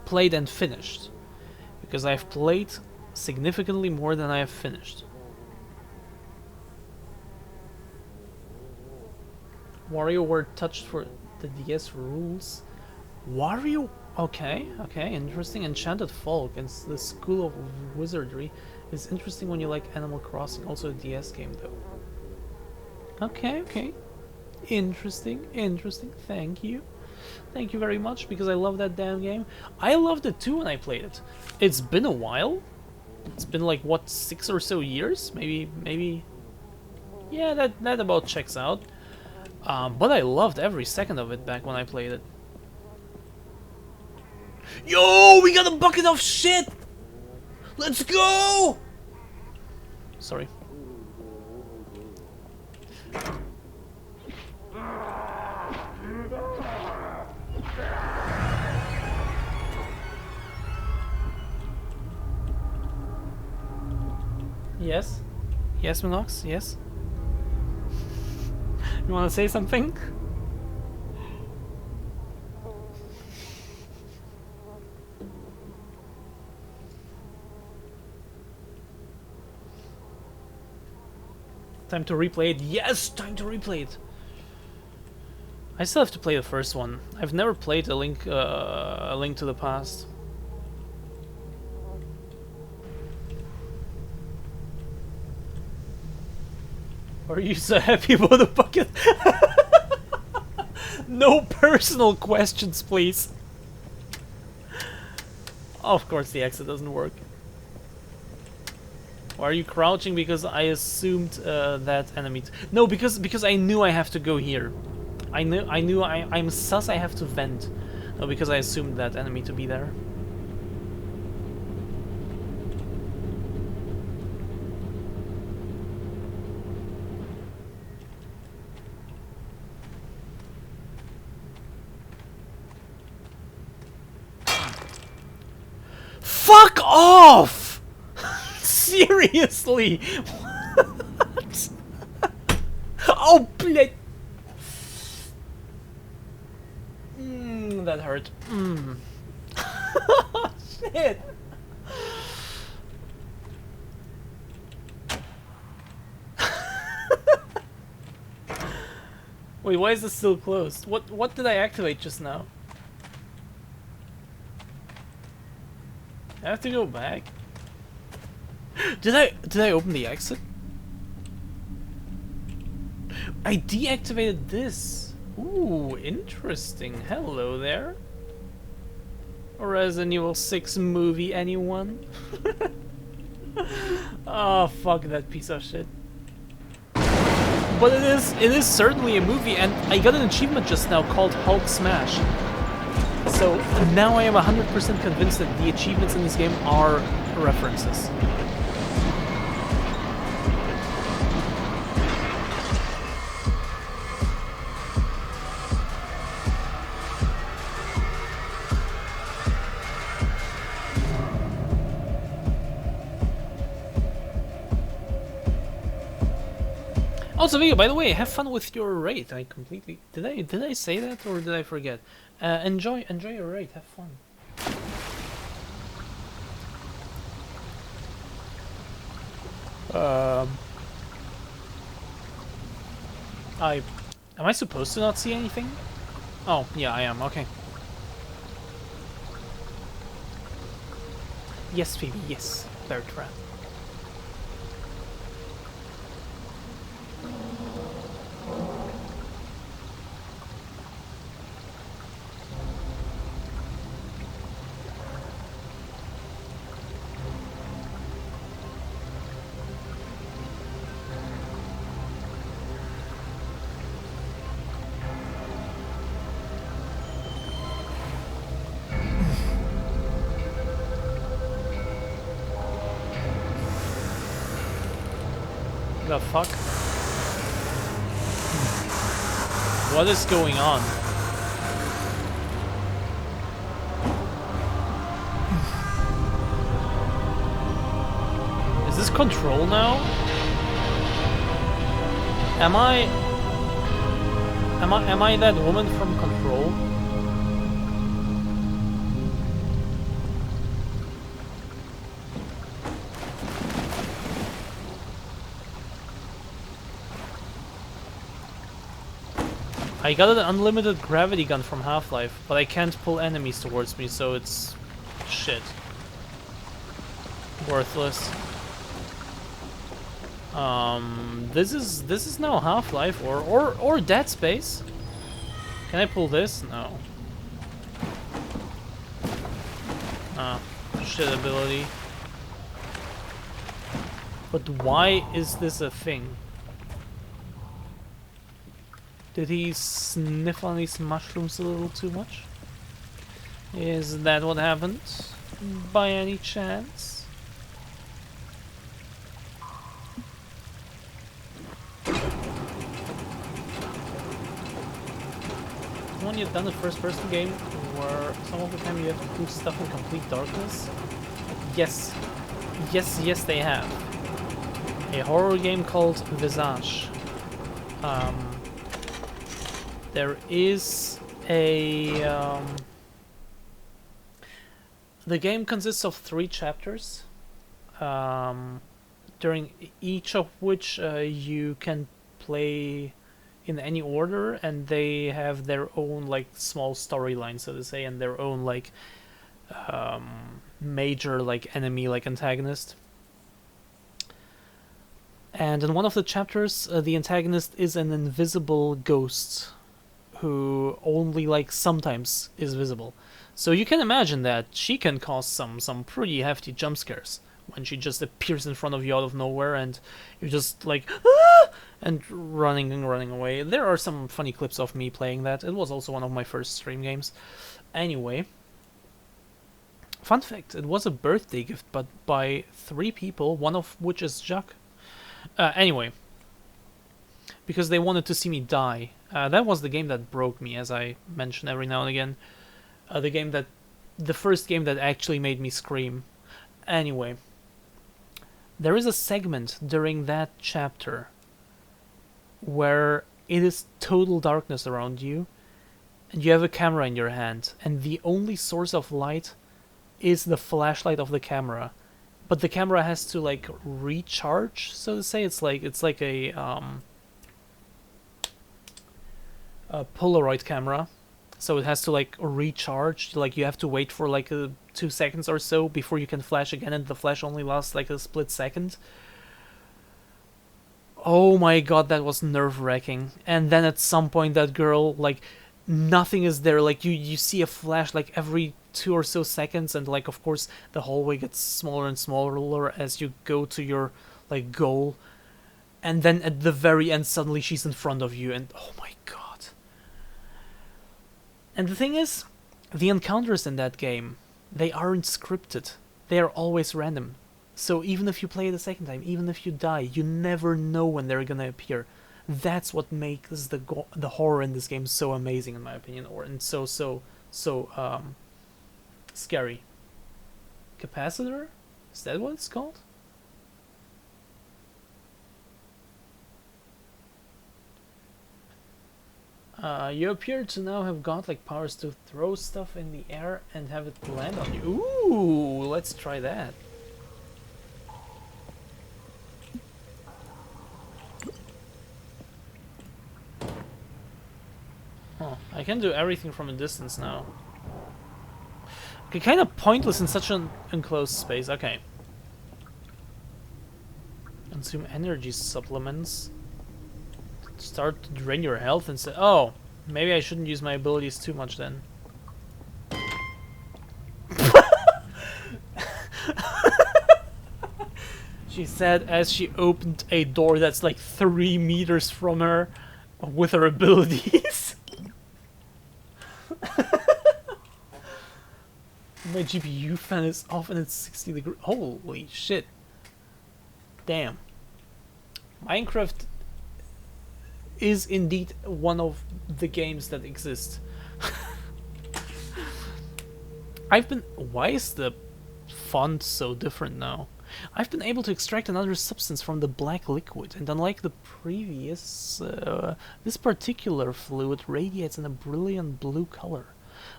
Played and finished. Because I've played significantly more than I have finished. WarioWare touched for the DS rules. Wario? Okay, interesting. Enchanted Folk and the School of Wizardry is interesting when you like Animal Crossing. Also a DS game though. Okay. Interesting. Thank you. Thank you very much, because I love that damn game. I loved it too when I played it. It's been a while. It's been like, what, 6 or so years? Maybe... Yeah, that about checks out. But I loved every second of it back when I played it. Yo, we got a bucket of shit! Let's go! Sorry. Yes? Yes, Minox? Yes? You wanna say something? Time to replay it. Yes! Time to replay it! I still have to play the first one. I've never played a Link to the Past. Are you so happy about the bucket? No personal questions, please. Of course the exit doesn't work. Why are you crouching? Because I assumed that enemy... No, because I knew I have to go here. I'm sus I have to vent. No, because I assumed that enemy to be there. Fuck off! Seriously? What? Oh, bleh. That hurt. Shit. Wait, why is this still closed? What did I activate just now? I have to go back. Did I open the exit? I deactivated this. Ooh, interesting. Hello there. Resident Evil 6 movie, anyone? Oh, fuck that piece of shit. But it is certainly a movie, and I got an achievement just now called Hulk Smash. So now I am 100% convinced that the achievements in this game are references. Also, Vigo, by the way, have fun with your raid. I completely did I say that or did I forget? Enjoy your raid. Have fun. Am I supposed to not see anything? Oh, yeah, I am. Okay. Yes, Phoebe. Yes, Bertrand. The fuck? What is going on? Is this Control now? Am I that woman from Control? I got an unlimited gravity gun from Half-Life, but I can't pull enemies towards me, so it's shit. Worthless. This is now Half-Life or Dead Space. Can I pull this? No. Ah, shit ability. But why is this a thing? Did he sniff on these mushrooms a little too much? Is that what happened? By any chance? When you've done a first-person game where some of the time you have to do stuff in complete darkness? Yes. Yes, they have. A horror game called Visage. There is a... the game consists of 3 chapters, during each of which you can play in any order, and they have their own like small storyline, so to say, and their own like major like enemy, like antagonist. And in one of the chapters, the antagonist is an invisible ghost who only like sometimes is visible. So you can imagine that she can cause some pretty hefty jump scares when she just appears in front of you out of nowhere and you're just like ah! And running away. There are some funny clips of me playing that. It was also one of my first stream games. Anyway, fun fact, it was a birthday gift, but by 3 people, one of which is Jacques. Anyway, because they wanted to see me die. That was the game that broke me, as I mention every now and again. The first game that actually made me scream. Anyway, there is a segment during that chapter where it is total darkness around you, and you have a camera in your hand, and the only source of light is the flashlight of the camera. But the camera has to like recharge, so to say. It's like a Polaroid camera, so it has to like recharge. Like you have to wait for like 2 seconds or so before you can flash again, and the flash only lasts like a split second. Oh my god, that was nerve-wracking. And then at some point that girl, like, nothing is there. Like you see a flash like every 2 or so seconds, and like of course the hallway gets smaller and smaller as you go to your like goal. and then at the very end suddenly she's in front of you, and oh my god. And the thing is, the encounters in that game, they aren't scripted. They are always random. So even if you play it a second time, even if you die, you never know when they're gonna appear. That's what makes the horror in this game so amazing, in my opinion, and so scary. Capacitor? Is that what it's called? You appear to now have godlike powers to throw stuff in the air and have it land on you. Ooh, let's try that. Oh, I can do everything from a distance now. Okay, kind of pointless in such an enclosed space. Okay. Consume energy supplements. Start to drain your health and say, oh, maybe I shouldn't use my abilities too much then. She said as she opened a door that's like 3 meters from her with her abilities. My GPU fan is off and it's 60 degrees. Holy shit. Damn. Minecraft is indeed one of the games that exist. Why is the font so different now? I've been able to extract another substance from the black liquid, and unlike the previous, this particular fluid radiates in a brilliant blue color.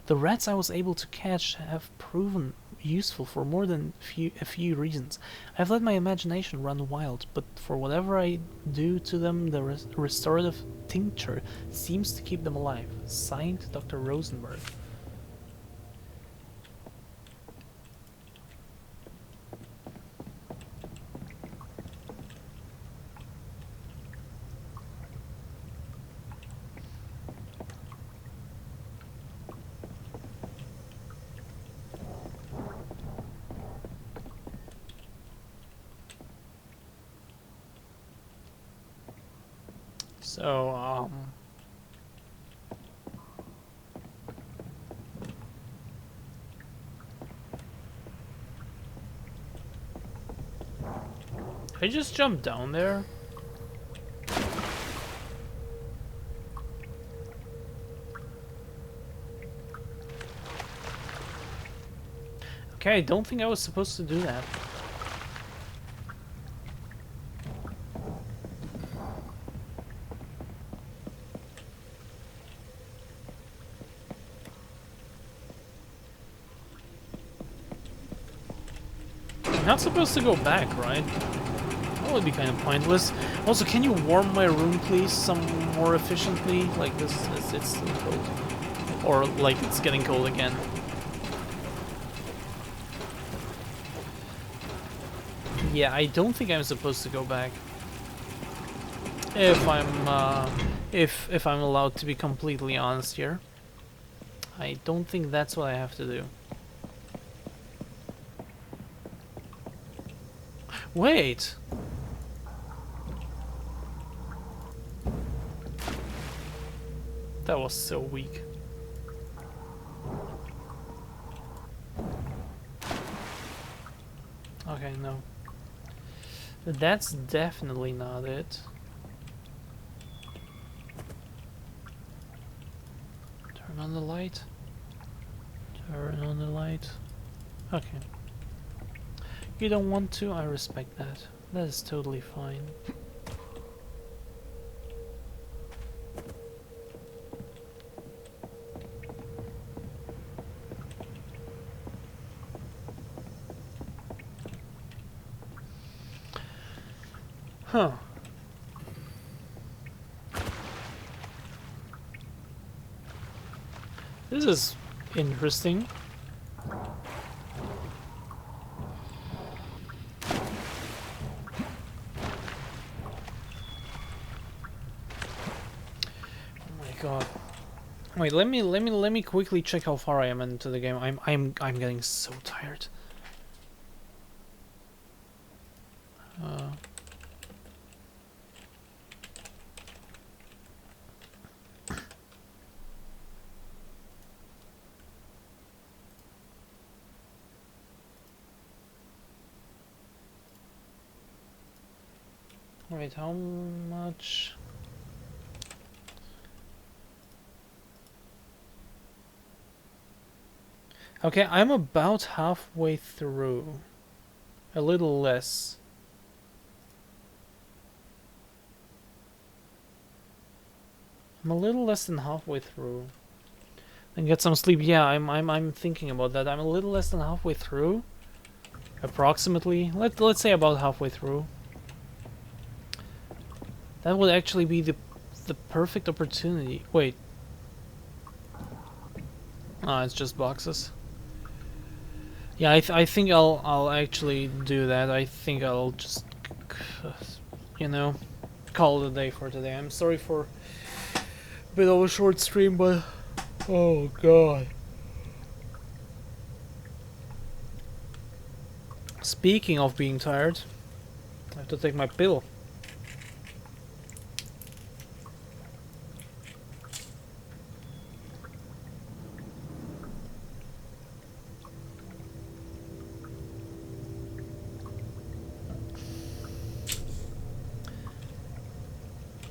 The rats I was able to catch have proven useful for more than a few reasons. I've let my imagination run wild, but for whatever I do to them, the restorative tincture seems to keep them alive. Signed, Dr. Rosenberg. So, I just jumped down there. Okay, I don't think I was supposed to do that. Not supposed to go back, right? That would be kind of pointless. Also, can you warm my room, please, some more efficiently? Like this, it's still cold, or like it's getting cold again. Yeah, I don't think I'm supposed to go back. If I'm allowed to be completely honest here, I don't think that's what I have to do. Wait! That was so weak. Okay, no. That's definitely not it. Turn on the light. Turn on the light. Okay. You don't want to? I respect that. That is totally fine. Huh. This is interesting. God. Wait, let me quickly check how far I am into the game. I'm getting so tired. Wait, how much? Okay, I'm about halfway through. A little less. I'm a little less than halfway through. And get some sleep. Yeah, I'm thinking about that. I'm a little less than halfway through. Approximately. Let's say about halfway through. That would actually be the perfect opportunity. Wait. Ah, it's just boxes. Yeah, I think I'll actually do that. I think I'll just you know, call it a day for today. I'm sorry for a bit of a short stream, but oh god. Speaking of being tired, I have to take my pill.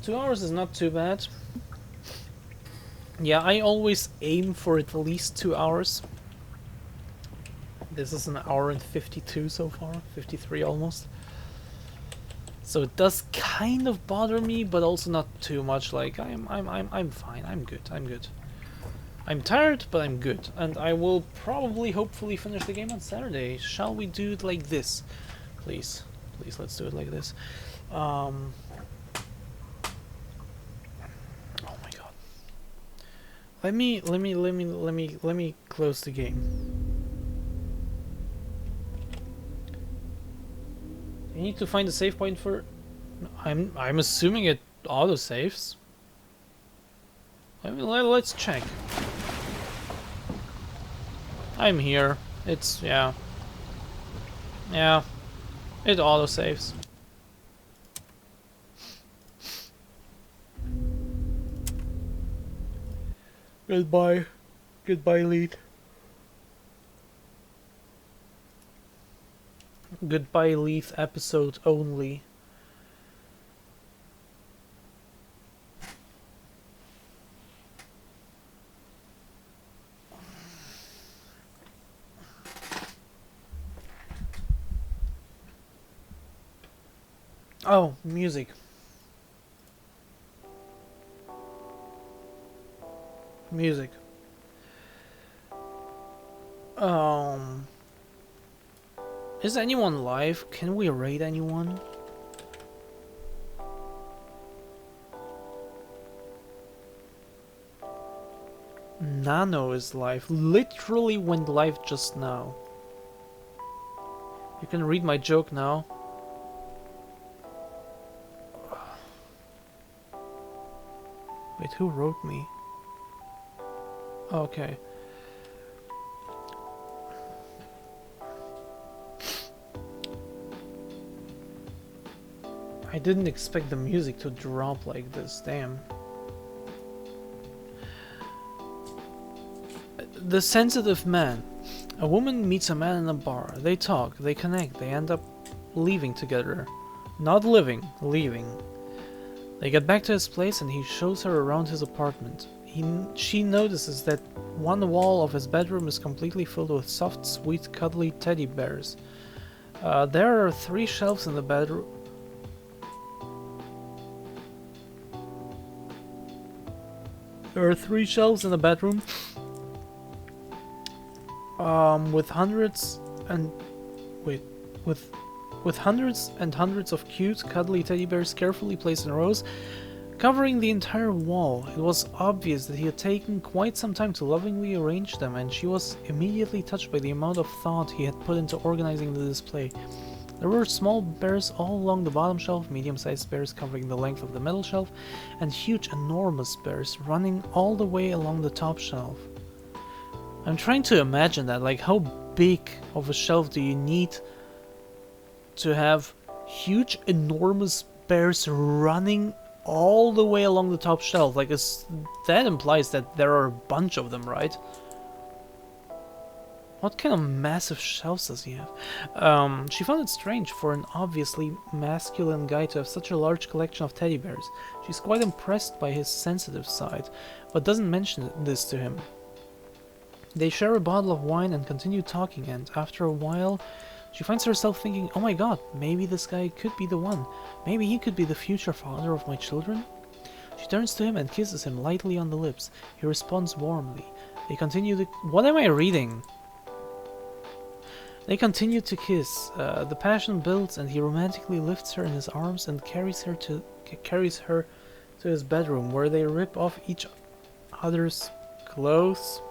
Two hours is not too bad. Yeah, I always aim for at least 2 hours. This is an hour and 52 so far, 53 almost. So it does kind of bother me, but also not too much. Like I'm fine. I'm good. I'm good. I'm tired, but I'm good, and I will probably, hopefully, finish the game on Saturday. Shall we do it like this, please? Please, let's do it like this. Oh my god. Let me close the game. You need to find a save point for. I'm assuming it auto saves. Let's check. I'm here. It's yeah. Yeah. It auto saves. Goodbye. Goodbye, Lethe. Goodbye, Lethe episode only. Oh, music. Music. Is anyone live? Can we raid anyone? Nano is live. Literally went live just now. You can read my joke now. Wait, who wrote me? Okay. I didn't expect the music to drop like this, damn. The sensitive man. A woman meets a man in a bar. They talk, they connect, they end up leaving together. Not living, leaving. They get back to his place and he shows her around his apartment. She notices that one wall of his bedroom is completely filled with soft, sweet, cuddly teddy bears. There are 3 shelves in the bedroom. There are 3 shelves in the bedroom. With hundreds and with hundreds and hundreds of cute, cuddly teddy bears carefully placed in rows, covering the entire wall. It was obvious that he had taken quite some time to lovingly arrange them, and she was immediately touched by the amount of thought he had put into organizing the display. There were small bears all along the bottom shelf, medium-sized bears covering the length of the middle shelf, and huge, enormous bears running all the way along the top shelf. I'm trying to imagine that, like, how big of a shelf do you need to have huge, enormous bears running all the way along the top shelf? Like, that implies that there are a bunch of them, right? What kind of massive shelves does he have? She found it strange for an obviously masculine guy to have such a large collection of teddy bears. She's quite impressed by his sensitive side, but doesn't mention this to him. They share a bottle of wine and continue talking, and after a while, she finds herself thinking, oh my god, maybe this guy could be the one. Maybe he could be the future father of my children? She turns to him and kisses him lightly on the lips. He responds warmly. They continue to... What am I reading? They continue to kiss. The passion builds, and he romantically lifts her in his arms and carries her to his bedroom, where they rip off each other's clothes.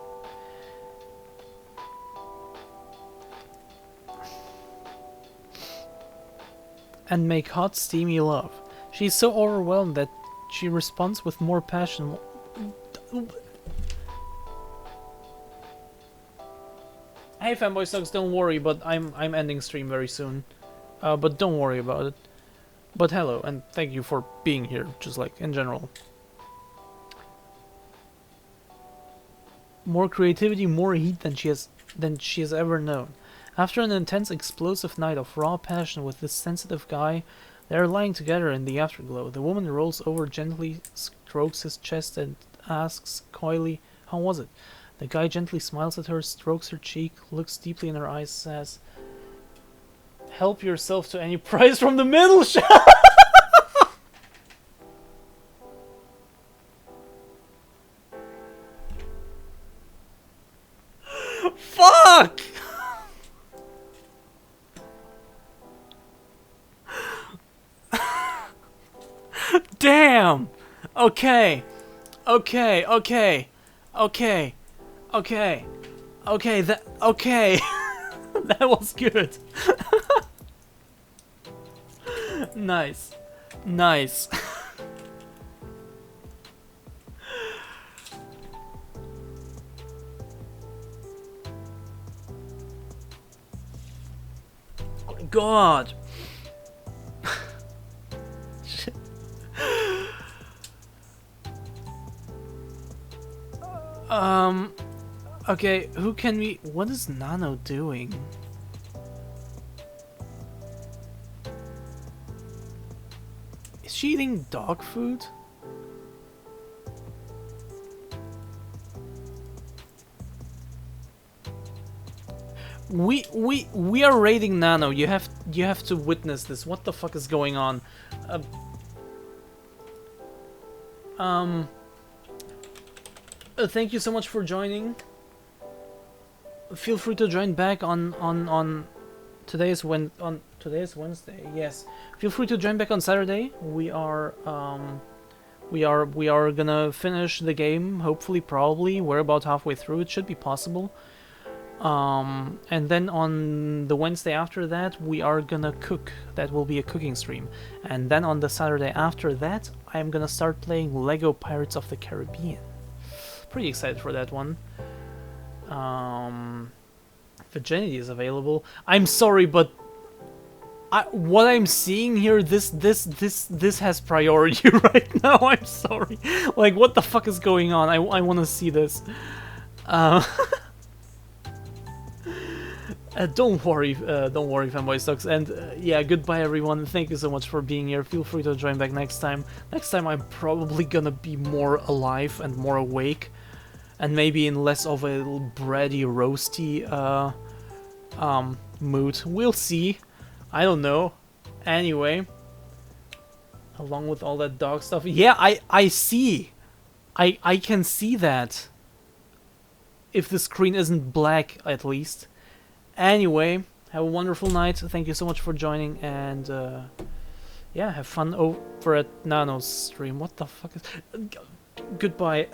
And make hot, steamy love. She's so overwhelmed that she responds with more passion. Hey fanboy sucks, don't worry, but I'm ending stream very soon. But don't worry about it. But hello, and thank you for being here, just like in general. More creativity, more heat than she has ever known. After an intense, explosive night of raw passion with this sensitive guy, they are lying together in the afterglow. The woman rolls over, gently strokes his chest, and asks coyly, "How was it?" The guy gently smiles at her, strokes her cheek, looks deeply in her eyes, says, "Help yourself to any prize from the middle shelf." Fuck! Damn! Okay. Okay, okay. Okay. Okay. Okay, okay. That was good. Nice. Nice. Oh my god. Shit. Okay, who can we... What is Nano doing? Is she eating dog food? We are raiding Nano. You have to witness this. What the fuck is going on? Thank you so much for joining. Feel free to join back on today's Wednesday. Yes, feel free to join back on Saturday. We are gonna finish the game. Hopefully, probably we're about halfway through. It should be possible. And then on the Wednesday after that, we are gonna cook. That will be a cooking stream. And then on the Saturday after that, I'm gonna start playing Lego Pirates of the Caribbean. Pretty excited for that one. Virginity is available. I'm sorry, but what I'm seeing here, this has priority right now. I'm sorry. Like, what the fuck is going on? I want to see this. Don't worry, fanboy sucks. And yeah, goodbye everyone. Thank you so much for being here. Feel free to join back next time. Next time I'm probably gonna be more alive and more awake, and maybe in less of a bready, roasty mood. We'll see. I don't know. Anyway, along with all that dog stuff, yeah, I see. I can see that. If the screen isn't black, at least. Anyway, have a wonderful night. Thank you so much for joining, and yeah, have fun over at Nano's stream. What the fuck is... Goodbye.